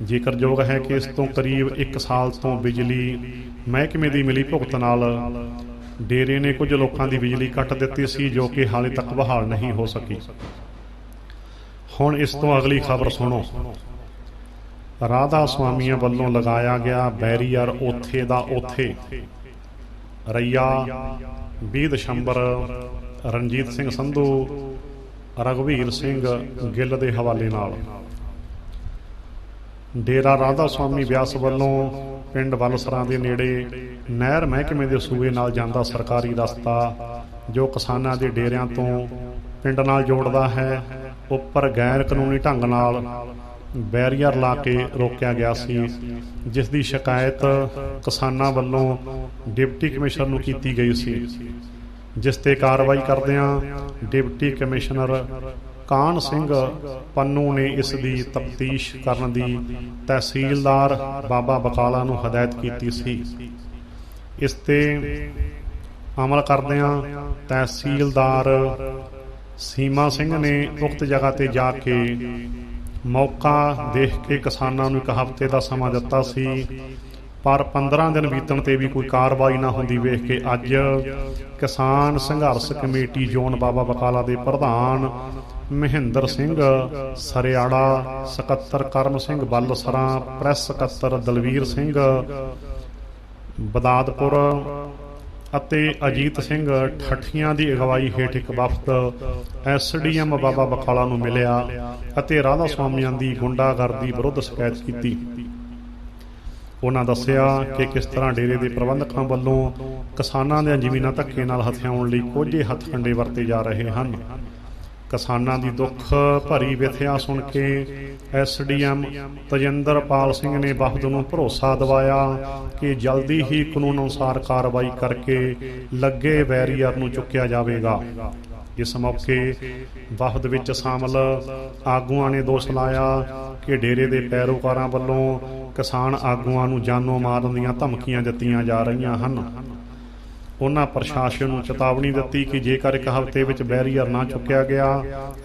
Speaker 1: ਜ਼ਿਕਰਯੋਗ ਹੈ ਕਿ ਇਸ ਤੋਂ ਕਰੀਬ 1 ਸਾਲ ਤੋਂ ਬਿਜਲੀ ਮਹਿਕਮੇ ਦੀ ਮਿਲੀ ਭੁਗਤ ਨਾਲ ਡੇਰੇ ਨੇ ਕੁਝ ਲੋਕਾਂ ਦੀ ਬਿਜਲੀ ਕੱਟ ਦਿੱਤੀ ਸੀ, ਜੋ ਕਿ ਹਾਲੇ ਤੱਕ ਬਹਾਲ ਨਹੀਂ ਹੋ ਸਕੀ। ਹੁਣ ਇਸ ਤੋਂ ਅਗਲੀ ਖਬਰ ਸੁਣੋ। ਰਾਧਾ ਸੁਆਮੀਆਂ ਵੱਲੋਂ ਲਗਾਇਆ ਗਿਆ ਬੈਰੀਅਰ ਉੱਥੇ ਦਾ ਉੱਥੇ। ਰਈਆ 20 ਦਸੰਬਰ। ਰਣਜੀਤ ਸਿੰਘ ਸੰਧੂ ਰਘਵੀਰ ਸਿੰਘ ਗਿੱਲ ਦੇ ਹਵਾਲੇ ਨਾਲ ਡੇਰਾ ਰਾਧਾ ਸੁਆਮੀ ਬਿਆਸ ਵੱਲੋਂ ਪਿੰਡ ਬਲਸਰਾਂ ਦੇ ਨੇੜੇ ਨਹਿਰ ਮਹਿਕਮੇ ਦੇ ਸੂਏ ਨਾਲ ਜਾਂਦਾ ਸਰਕਾਰੀ ਰਸਤਾ ਜੋ ਕਿਸਾਨਾਂ ਦੇ ਡੇਰਿਆਂ ਤੋਂ ਪਿੰਡ ਨਾਲ ਜੋੜਦਾ ਹੈ, ਉੱਪਰ ਗੈਰ ਕਾਨੂੰਨੀ ਢੰਗ ਨਾਲ ਬੈਰੀਅਰ ਲਾ ਕੇ ਰੋਕਿਆ ਗਿਆ ਸੀ, ਜਿਸ ਦੀ ਸ਼ਿਕਾਇਤ ਕਿਸਾਨਾਂ ਵੱਲੋਂ ਡਿਪਟੀ ਕਮਿਸ਼ਨਰ ਨੂੰ ਕੀਤੀ ਗਈ ਸੀ, ਜਿਸ ਤੇ ਕਾਰਵਾਈ ਕਰਦਿਆਂ ਡਿਪਟੀ ਕਮਿਸ਼ਨਰ ਕਾਹਨ ਸਿੰਘ ਪੰਨੂ ਨੇ ਇਸ ਦੀ ਤਫਤੀਸ਼ ਕਰਨ ਦੀ ਤਹਿਸੀਲਦਾਰ ਬਾਬਾ ਬਕਾਲਾ ਨੂੰ ਹਦਾਇਤ ਕੀਤੀ ਸੀ। ਇਸ ਤੇ ਅਮਲ ਕਰਦਿਆਂ ਤਹਿਸੀਲਦਾਰ ਸੀਮਾ ਸਿੰਘ ਨੇ ਉਕਤ ਜਗ੍ਹਾ ਤੇ ਜਾ ਕੇ ਮੌਕਾ ਦੇਖ ਕੇ ਕਿਸਾਨਾਂ ਨੂੰ 1 ਹਫ਼ਤੇ ਦਾ ਸਮਾਂ ਦਿੱਤਾ ਸੀ, ਪਰ 15 ਦਿਨ ਬੀਤਣ ਤੇ ਵੀ ਕੋਈ ਕਾਰਵਾਈ ਨਾ ਹੁੰਦੀ ਵੇਖ ਕੇ ਅੱਜ ਕਿਸਾਨ ਸੰਘਰਸ਼ ਕਮੇਟੀ ਜ਼ੋਨ ਬਾਬਾ ਬਕਾਲਾ ਦੇ ਪ੍ਰਧਾਨ ਮਹਿੰਦਰ ਸਿੰਘ ਸਰਿਆੜਾ, ਸਕੱਤਰ ਕਰਮ ਸਿੰਘ ਬੱਲਸਰਾਂ, ਪ੍ਰੈਸ ਸਕੱਤਰ ਦਲਵੀਰ ਸਿੰਘ ਬਦਾਦਪੁਰ ਅਤੇ ਅਜੀਤ ਸਿੰਘ ਠੱਠੀਆਂ ਦੀ ਅਗਵਾਈ ਹੇਠ ਇੱਕ ਵਫਦ SDM ਬਾਬਾ ਬਕਾਲਾ ਨੂੰ ਮਿਲਿਆ ਅਤੇ ਰਾਧਾ ਸੁਆਮੀਆਂ ਦੀ ਗੁੰਡਾਗਰਦੀ ਵਿਰੁੱਧ ਸ਼ਿਕਾਇਤ ਕੀਤੀ। ਉਹਨਾਂ ਦੱਸਿਆ ਕਿ ਕਿਸ ਤਰ੍ਹਾਂ ਡੇਰੇ ਦੇ ਪ੍ਰਬੰਧਕਾਂ ਵੱਲੋਂ ਕਿਸਾਨਾਂ ਦੀਆਂ ਜ਼ਮੀਨਾਂ ਧੱਕੇ ਨਾਲ ਹਥਿਆਉਣ ਲਈ ਕੋਝੇ ਹੱਥਕੰਡੇ ਵਰਤੇ ਜਾ ਰਹੇ ਹਨ। ਕਿਸਾਨਾਂ ਦੀ ਦੁੱਖ ਭਰੀ ਵਿਥਿਆ ਸੁਣ ਕੇ SDM ਤਜਿੰਦਰਪਾਲ ਸਿੰਘ ਨੇ ਵਫਦ ਨੂੰ ਭਰੋਸਾ ਦਿਵਾਇਆ ਕਿ ਜਲਦੀ ਹੀ ਕਾਨੂੰਨ ਅਨੁਸਾਰ ਕਾਰਵਾਈ ਕਰਕੇ ਲੱਗੇ ਬੈਰੀਅਰ ਨੂੰ ਚੁੱਕਿਆ ਜਾਵੇਗਾ। ਇਸ ਮੌਕੇ ਵਫਦ ਵਿੱਚ ਸ਼ਾਮਲ ਆਗੂਆਂ ਨੇ ਦੋਸ਼ ਲਾਇਆ ਕਿ ਡੇਰੇ ਦੇ ਪੈਰੋਕਾਰਾਂ ਵੱਲੋਂ ਕਿਸਾਨ ਆਗੂਆਂ ਨੂੰ ਜਾਨੋਂ ਮਾਰਨ ਦੀਆਂ ਧਮਕੀਆਂ ਦਿੱਤੀਆਂ ਜਾ ਰਹੀਆਂ ਹਨ। ਉਹਨਾਂ ਪ੍ਰਸ਼ਾਸਨ ਨੂੰ ਚੇਤਾਵਨੀ ਦਿੱਤੀ ਕਿ ਜੇਕਰ 1 ਹਫ਼ਤੇ ਵਿੱਚ ਬੈਰੀਅਰ ਨਾ ਚੁੱਕਿਆ ਗਿਆ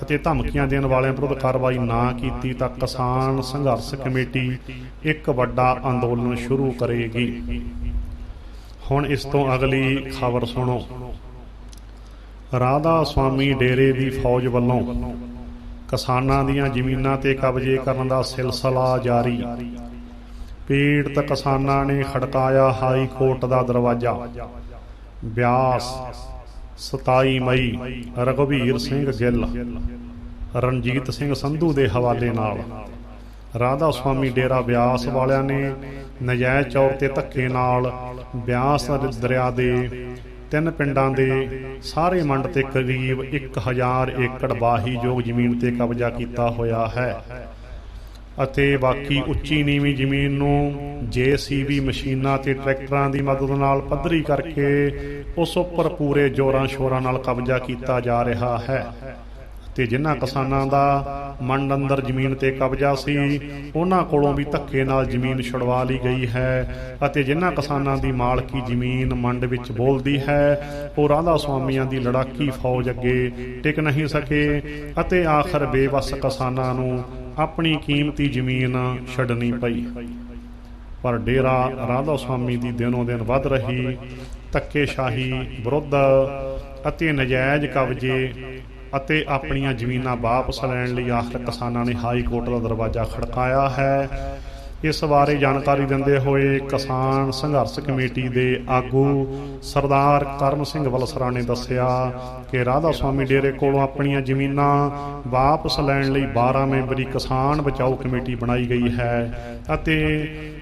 Speaker 1: ਅਤੇ ਧਮਕੀਆਂ ਦੇਣ ਵਾਲਿਆਂ ਵਿਰੁੱਧ ਕਾਰਵਾਈ ਨਾ ਕੀਤੀ ਤਾਂ ਕਿਸਾਨ ਸੰਘਰਸ਼ ਕਮੇਟੀ ਇੱਕ ਵੱਡਾ ਅੰਦੋਲਨ ਸ਼ੁਰੂ ਕਰੇਗੀ। ਹੁਣ ਇਸ ਤੋਂ ਅਗਲੀ ਖਬਰ ਸੁਣੋ। ਰਾਧਾ ਸੁਆਮੀ ਡੇਰੇ ਦੀ ਫੌਜ ਵੱਲੋਂ ਕਿਸਾਨਾਂ ਦੀਆਂ ਜ਼ਮੀਨਾਂ ਤੇ ਕਬਜ਼ੇ ਕਰਨ ਦਾ ਸਿਲਸਿਲਾ ਜਾਰੀ। ਪੀੜਤ ਕਿਸਾਨਾਂ ਨੇ ਖੜਕਾਇਆ ਹਾਈ ਕੋਰਟ ਦਾ ਦਰਵਾਜ਼ਾ। ਬਿਆਸ 27 ਮਈ। ਰਘਵੀਰ ਸਿੰਘ ਗਿੱਲ ਰਣਜੀਤ ਸਿੰਘ ਸੰਧੂ ਦੇ ਹਵਾਲੇ ਨਾਲ ਰਾਧਾ ਸੁਆਮੀ ਡੇਰਾ ਬਿਆਸ ਵਾਲਿਆਂ ਨੇ ਨਜਾਇਜ਼ ਤੌਰ ਤੇ ਧੱਕੇ ਨਾਲ ਬਿਆਸ ਦਰਿਆ ਦੇ 3 ਪਿੰਡਾਂ ਦੇ ਸਾਰੇ ਮੰਡ ਤੇ ਕਰੀਬ 1000 ਏਕੜ ਵਾਹੀਯੋਗ ਜ਼ਮੀਨ ਤੇ ਕਬਜ਼ਾ ਕੀਤਾ ਹੋਇਆ ਹੈ ਅਤੇ ਬਾਕੀ ਉੱਚੀ ਨੀਵੀਂ ਜ਼ਮੀਨ ਨੂੰ JCB ਮਸ਼ੀਨਾਂ ਤੇ ਟਰੈਕਟਰਾਂ ਦੀ ਮਦਦ ਨਾਲ ਪੱਧਰੀ ਕਰਕੇ ਉਸ ਉੱਪਰ ਪੂਰੇ ਜ਼ੋਰਾਂ ਸ਼ੋਰਾਂ ਨਾਲ ਕਬਜ਼ਾ ਕੀਤਾ ਜਾ ਰਿਹਾ ਹੈ ਤੇ ਜਿਨ੍ਹਾਂ ਕਿਸਾਨਾਂ ਦਾ ਮੰਡ ਅੰਦਰ ਜ਼ਮੀਨ ਤੇ ਕਬਜ਼ਾ ਸੀ ਉਹਨਾਂ ਕੋਲੋਂ ਵੀ ਧੱਕੇ ਨਾਲ ਜ਼ਮੀਨ ਛੁਡਵਾ ਲਈ ਗਈ ਹੈ ਅਤੇ ਜਿਨ੍ਹਾਂ ਕਿਸਾਨਾਂ ਦੀ ਮਾਲਕੀ ਜ਼ਮੀਨ ਮੰਡ ਵਿੱਚ ਬੋਲਦੀ ਹੈ ਉਹ ਰਾਧਾ ਸੁਆਮੀਆਂ ਦੀ ਲੜਾਕੀ ਫੌਜ ਅੱਗੇ ਟਿਕ ਨਹੀਂ ਸਕੇ ਅਤੇ ਆਖਰ ਬੇਵੱਸ ਕਿਸਾਨਾਂ ਨੂੰ ਆਪਣੀ ਕੀਮਤੀ ਜ਼ਮੀਨ ਛੱਡਣੀ ਪਈ। ਪਰ ਡੇਰਾ ਰਾਧਾ ਸੁਆਮੀ ਦੀ ਦਿਨੋਂ ਦਿਨ ਵੱਧ ਰਹੀ ਧੱਕੇਸ਼ਾਹੀ ਵਿਰੁੱਧ ਅਤੇ ਨਜਾਇਜ਼ ਕਬਜ਼ੇ ਅਤੇ ਆਪਣੀਆਂ ਜ਼ਮੀਨਾਂ ਵਾਪਸ ਲੈਣ ਲਈ ਆਖਰ ਕਿਸਾਨਾਂ ਨੇ ਹਾਈ ਕੋਰਟ ਦਾ ਦਰਵਾਜ਼ਾ ਖੜਕਾਇਆ ਹੈ। ਇਸ ਬਾਰੇ ਜਾਣਕਾਰੀ ਦਿੰਦੇ ਹੋਏ ਕਿਸਾਨ ਸੰਘਰਸ਼ ਕਮੇਟੀ ਦੇ ਆਗੂ ਸਰਦਾਰ ਕਰਮ ਸਿੰਘ ਵਲਸਰਾ ਨੇ ਦੱਸਿਆ ਕਿ ਰਾਧਾ ਸੁਆਮੀ ਡੇਰੇ ਕੋਲੋਂ ਆਪਣੀਆਂ ਜ਼ਮੀਨਾਂ ਵਾਪਸ ਲੈਣ ਲਈ 12 ਮੈਂਬਰੀ ਕਿਸਾਨ ਬਚਾਓ ਕਮੇਟੀ ਬਣਾਈ ਗਈ ਹੈ ਅਤੇ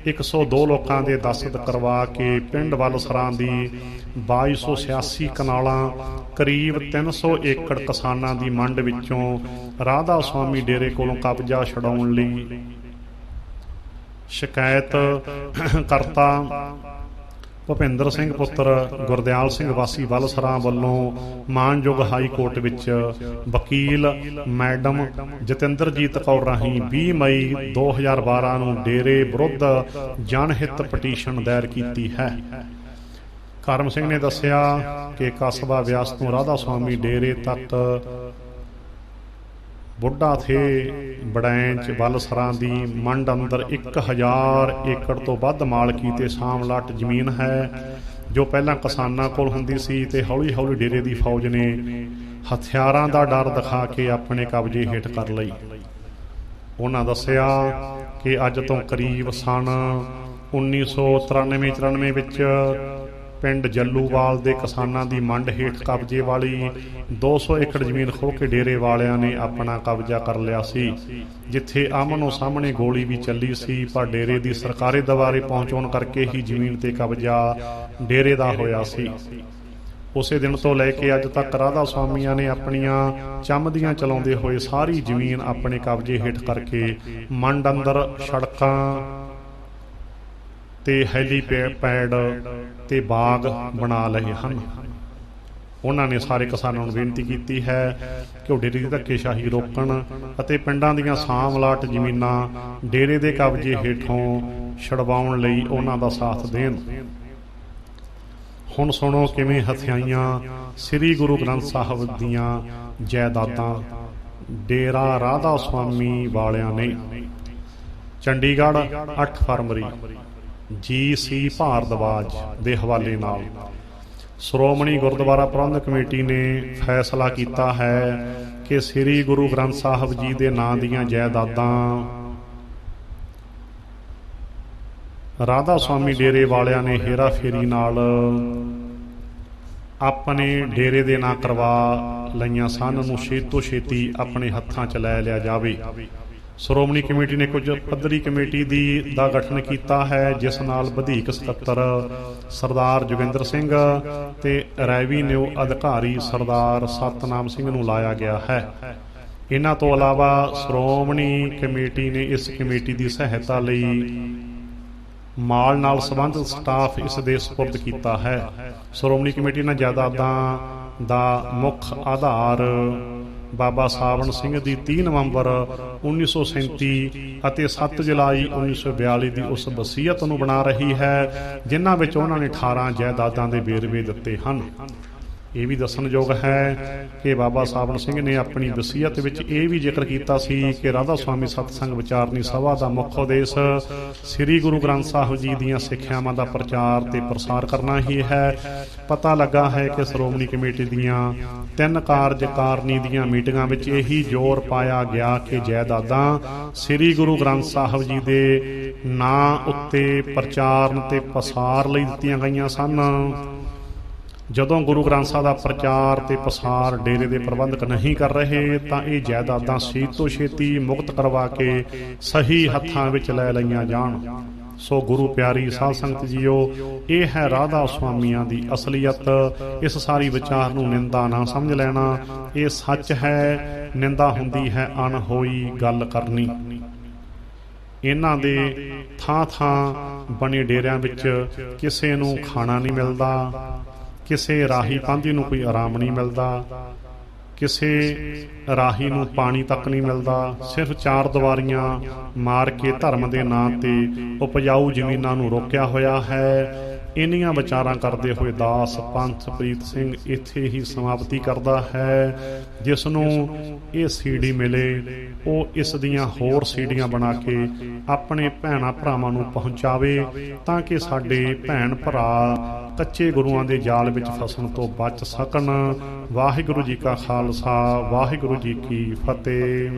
Speaker 1: 102 ਲੋਕਾਂ ਦੇ ਦਸਤਖਤ ਕਰਵਾ ਕੇ ਪਿੰਡ ਵਲਸਰਾ ਦੀ 2286 ਕਨਾਲਾਂ ਕਰੀਬ 300 ਏਕੜ ਕਿਸਾਨਾਂ ਦੀ ਮੰਡ ਵਿੱਚੋਂ ਰਾਧਾ ਸੁਆਮੀ ਡੇਰੇ ਕੋਲੋਂ ਕਬਜ਼ਾ ਛਡਾਉਣ ਲਈ ਸ਼ਿਕਾਇਤ ਕਰਤਾ ਭੁਪਿੰਦਰ ਸਿੰਘ ਪੁੱਤਰ ਗੁਰਦਿਆਲ ਸਿੰਘ ਵਾਸੀ ਵਲਸਰਾ ਵੱਲੋਂ ਮਾਨਯੋਗ ਹਾਈ ਕੋਰਟ ਵਿੱਚ ਵਕੀਲ ਮੈਡਮ ਜਤਿੰਦਰਜੀਤ ਕੌਰ ਰਾਹੀਂ 20 ਮਈ 2012 ਨੂੰ ਡੇਰੇ ਵਿਰੁੱਧ ਜਨਹਿਤ ਪਟੀਸ਼ਨ ਦਾਇਰ ਕੀਤੀ ਹੈ। ਕਰਮ ਸਿੰਘ ਨੇ ਦੱਸਿਆ ਕਿ ਕਸਬਾ ਬਿਆਸ ਤੋਂ ਰਾਧਾ ਸੁਆਮੀ ਡੇਰੇ ਤੱਕ ਬੁੱਢਾ ਥੇ ਬੜੈਂਚ ਵਲਸਰਾ ਦੀ ਮੰਡ ਅੰਦਰ 1000 ਏਕੜ ਤੋਂ ਵੱਧ ਮਾਲਕੀ ਤੇ ਸਾਮਲਾਟ ਜ਼ਮੀਨ ਹੈ ਜੋ ਪਹਿਲਾਂ ਕਿਸਾਨਾਂ ਕੋਲ ਹੁੰਦੀ ਸੀ ਤੇ ਹੌਲੀ ਹੌਲੀ ਡੇਰੇ ਦੀ ਫੌਜ ਨੇ ਹਥਿਆਰਾਂ ਦਾ ਡਰ ਦਿਖਾ ਕੇ ਆਪਣੇ ਕਬਜ਼ੇ ਹੇਠ ਕਰ ਲਈ। ਉਹਨਾਂ ਦੱਸਿਆ ਕਿ ਅੱਜ ਤੋਂ ਕਰੀਬ ਸਨ 1993-94 ਵਿੱਚ ਪਿੰਡ ਜੱਲੂਵਾਲ ਦੇ ਕਿਸਾਨਾਂ ਦੀ ਮੰਡ ਹੇਠ ਕਬਜ਼ੇ ਵਾਲੀ 200 ਏਕੜ ਜ਼ਮੀਨ ਖੋਹ ਕੇ ਡੇਰੇ ਵਾਲਿਆਂ ਨੇ ਆਪਣਾ ਕਬਜ਼ਾ ਕਰ ਲਿਆ ਸੀ, ਜਿੱਥੇ ਆਮਨੋ ਸਾਹਮਣੇ ਗੋਲੀ ਵੀ ਚੱਲੀ ਸੀ। ਪਰ ਡੇਰੇ ਦੀ ਸਰਕਾਰੀ ਦਵਾਰੇ ਪਹੁੰਚਾਉਣ ਕਰਕੇ ਹੀ ਜ਼ਮੀਨ ਤੇ ਕਬਜ਼ਾ ਡੇਰੇ ਦਾ ਹੋਇਆ ਸੀ। ਉਸੇ ਦਿਨ ਤੋਂ ਲੈ ਕੇ ਅੱਜ ਤੱਕ ਰਾਧਾ ਸੁਆਮੀਆਂ ਨੇ ਆਪਣੀਆਂ ਚੰਮਦੀਆਂ ਚਲਾਉਂਦੇ ਹੋਏ ਸਾਰੀ ਜ਼ਮੀਨ ਆਪਣੇ ਕਬਜ਼ੇ ਹੇਠ ਕਰਕੇ ਮੰਡ ਅੰਦਰ ਸੜਕਾਂ ਤੇ ਹੈਲੀਪੈਡ ਤੇ ਬਾਗ ਬਣਾ ਲਏ ਹਨ। ਉਹਨਾਂ ਨੇ ਸਾਰੇ ਕਿਸਾਨਾਂ ਨੂੰ ਬੇਨਤੀ ਕੀਤੀ ਹੈ ਕਿ ਉਹ ਡੇਰੇ ਦੀ ਧੱਕੇਸ਼ਾਹੀ ਰੋਕਣ ਅਤੇ ਪਿੰਡਾਂ ਦੀਆਂ ਸਾਂਵਲਾਟ ਜ਼ਮੀਨਾਂ ਡੇਰੇ ਦੇ ਕਬਜ਼ੇ ਹੇਠੋਂ ਛਡਵਾਉਣ ਲਈ ਉਹਨਾਂ ਦਾ ਸਾਥ ਦੇਣ। ਹੁਣ ਸੁਣੋ ਕਿਵੇਂ ਹਥਿਆਈਆਂ ਸ੍ਰੀ ਗੁਰੂ ਗ੍ਰੰਥ ਸਾਹਿਬ ਦੀਆਂ ਜਾਇਦਾਦਾਂ ਡੇਰਾ ਰਾਧਾ ਸੁਆਮੀ ਵਾਲਿਆਂ ਨੇ। ਚੰਡੀਗੜ੍ਹ 8 ਫਰਵਰੀ GC ਭਾਰਦਵਾਜ ਦੇ ਹਵਾਲੇ ਨਾਲ ਸ਼੍ਰੋਮਣੀ ਗੁਰਦੁਆਰਾ ਪ੍ਰਬੰਧਕ ਕਮੇਟੀ ਨੇ ਫੈਸਲਾ ਕੀਤਾ ਹੈ ਕਿ ਸ੍ਰੀ ਗੁਰੂ ਗ੍ਰੰਥ ਸਾਹਿਬ ਜੀ ਦੇ ਨਾਂ ਦੀਆਂ ਜਾਇਦਾਦਾਂ ਰਾਧਾ ਸੁਆਮੀ ਡੇਰੇ ਵਾਲਿਆਂ ਨੇ ਹੇਰਾ ਫੇਰੀ ਨਾਲ ਆਪਣੇ ਡੇਰੇ ਦੇ ਨਾਂ ਕਰਵਾ ਲਈਆਂ ਸਨ ਨੂੰ ਛੇਤੀ ਤੋਂ ਛੇਤੀ ਆਪਣੇ ਹੱਥਾਂ 'ਚ ਲੈ ਲਿਆ ਜਾਵੇ। ਸ਼੍ਰੋਮਣੀ ਕਮੇਟੀ ਨੇ ਕੁਝ ਪੱਧਰੀ ਕਮੇਟੀ ਦਾ ਗਠਨ ਕੀਤਾ ਹੈ, ਜਿਸ ਨਾਲ ਵਧੀਕ ਸਕੱਤਰ ਸਰਦਾਰ ਜੋਗਿੰਦਰ ਸਿੰਘ ਤੇ ਰੈਵੀਨਿਊ ਅਧਿਕਾਰੀ ਸਰਦਾਰ ਸਤਨਾਮ ਸਿੰਘ ਨੂੰ ਲਾਇਆ ਗਿਆ ਹੈ। ਇਹਨਾਂ ਤੋਂ ਇਲਾਵਾ ਸ਼੍ਰੋਮਣੀ ਕਮੇਟੀ ਨੇ ਇਸ ਕਮੇਟੀ ਦੀ ਸਹਾਇਤਾ ਲਈ ਮਾਲ ਨਾਲ ਸੰਬੰਧਿਤ ਸਟਾਫ ਇਸ ਦੇ ਸਪੁਰਦ ਕੀਤਾ ਹੈ। ਸ਼੍ਰੋਮਣੀ ਕਮੇਟੀ ਨਾਲ ਜਾਇਦਾਦਾਂ ਦਾ ਮੁੱਖ ਆਧਾਰ ਬਾਬਾ ਸਾਵਣ ਸਿੰਘ ਦੀ 30 ਨਵੰਬਰ 1937 ਅਤੇ 7 ਜੁਲਾਈ 1942 ਦੀ ਉਸ ਵਸੀਅਤ ਨੂੰ ਬਣਾ ਰਹੀ ਹੈ, ਜਿਨ੍ਹਾਂ ਵਿੱਚ ਉਹਨਾਂ ਨੇ 18 ਜਾਇਦਾਦਾਂ ਦੇ ਵੇਰਵੇ ਦਿੱਤੇ ਹਨ। ਇਹ ਵੀ ਦੱਸਣਯੋਗ ਹੈ ਕਿ ਬਾਬਾ ਸਾਵਣ ਸਿੰਘ ਨੇ ਆਪਣੀ ਵਸੀਅਤ ਵਿੱਚ ਇਹ ਵੀ ਜ਼ਿਕਰ ਕੀਤਾ ਸੀ ਕਿ ਰਾਧਾ ਸੁਆਮੀ ਸਤਸੰਗ ਵਿਚਾਰਨੀ ਸਭਾ ਦਾ ਮੁੱਖ ਉਦੇਸ਼ ਸ੍ਰੀ ਗੁਰੂ ਗ੍ਰੰਥ ਸਾਹਿਬ ਜੀ ਦੀਆਂ ਸਿੱਖਿਆਵਾਂ ਦਾ ਪ੍ਰਚਾਰ ਤੇ ਪ੍ਰਸਾਰ ਕਰਨਾ ਹੀ ਹੈ। ਪਤਾ ਲੱਗਾ ਹੈ ਕਿ ਸ਼੍ਰੋਮਣੀ ਕਮੇਟੀ ਦੀਆਂ 3 ਕਾਰਜਕਾਰਨੀ ਦੀਆਂ ਮੀਟਿੰਗਾਂ ਵਿੱਚ ਇਹੀ ਜ਼ੋਰ ਪਾਇਆ ਗਿਆ ਕਿ ਜਾਇਦਾਦਾਂ ਸ੍ਰੀ ਗੁਰੂ ਗ੍ਰੰਥ ਸਾਹਿਬ ਜੀ ਦੇ ਨਾਂ ਉੱਤੇ ਪ੍ਰਚਾਰਨ ਤੇ ਪਸਾਰ ਲਈ ਦਿੱਤੀਆਂ ਗਈਆਂ ਸਨ। ਜਦੋਂ ਗੁਰੂ ਗ੍ਰੰਥ ਸਾਹਿਬ ਦਾ ਪ੍ਰਚਾਰ ਤੇ ਪਸਾਰ ਡੇਰੇ ਦੇ ਪ੍ਰਬੰਧਕ ਨਹੀਂ ਕਰ ਰਹੇ ਤਾਂ ਇਹ ਜਾਇਦਾਦਾਂ ਛੇਤੀ ਤੋਂ ਛੇਤੀ ਮੁਕਤ ਕਰਵਾ ਕੇ ਸਹੀ ਹੱਥਾਂ ਵਿੱਚ ਲੈ ਲਈਆਂ ਜਾਣ। ਸੋ ਗੁਰੂ ਪਿਆਰੀ ਸਾਧ ਸੰਗਤ ਜੀਓ, ਇਹ ਹੈ ਰਾਧਾ ਸੁਆਮੀਆਂ ਦੀ ਅਸਲੀਅਤ। ਇਸ ਸਾਰੀ ਵਿਚਾਰ ਨੂੰ ਨਿੰਦਾ ਨਾ ਸਮਝ ਲੈਣਾ, ਇਹ ਸੱਚ ਹੈ। ਨਿੰਦਾ ਹੁੰਦੀ ਹੈ ਅਣਹੋਈ ਗੱਲ ਕਰਨੀ। ਇਹਨਾਂ ਦੇ ਥਾਂ ਥਾਂ ਬਣੇ ਡੇਰਿਆਂ ਵਿੱਚ ਕਿਸੇ ਨੂੰ ਖਾਣਾ ਨਹੀਂ ਮਿਲਦਾ, ਕਿਸੇ ਰਾਹੀ ਪਾਂਧੀ ਨੂੰ ਕੋਈ ਆਰਾਮ ਨਹੀਂ ਮਿਲਦਾ। ਕਿਸੇ ਰਾਹੀ ਨੂੰ ਪਾਣੀ ਤੱਕ ਨਹੀਂ ਮਿਲਦਾ। ਸਿਰਫ ਚਾਰ ਦੀਵਾਰੀਆਂ ਮਾਰ ਕੇ ਧਰਮ ਦੇ ਨਾਂ ਤੇ ਉਪਜਾਊ ਜ਼ਮੀਨਾਂ ਨੂੰ ਰੋਕਿਆ ਹੋਇਆ ਹੈ। ਇੰਨੀਆਂ ਵਿਚਾਰਾਂ ਕਰਦੇ ਹੋਏ ਦਾਸ ਪੰਥ ਪ੍ਰੀਤ ਸਿੰਘ ਇੱਥੇ ਹੀ ਸਮਾਪਤੀ ਕਰਦਾ ਹੈ। ਜਿਸ ਨੂੰ ਇਹ ਸੀਡੀ ਮਿਲੇ ਉਹ ਇਸ ਦੀਆਂ ਹੋਰ ਸੀਡੀਆਂ ਬਣਾ ਕੇ ਆਪਣੇ ਭੈਣਾਂ ਭਰਾਵਾਂ ਨੂੰ ਪਹੁੰਚਾਵੇ, ਤਾਂ ਕਿ ਸਾਡੇ ਭੈਣ ਭਰਾ ਕੱਚੇ ਗੁਰੂਆਂ ਦੇ ਜਾਲ ਵਿੱਚ ਫਸਣ ਤੋਂ ਬਚ ਸਕਣ। ਵਾਹਿਗੁਰੂ ਜੀ ਕਾ ਖਾਲਸਾ, ਵਾਹਿਗੁਰੂ ਜੀ ਕੀ ਫਤਿਹ।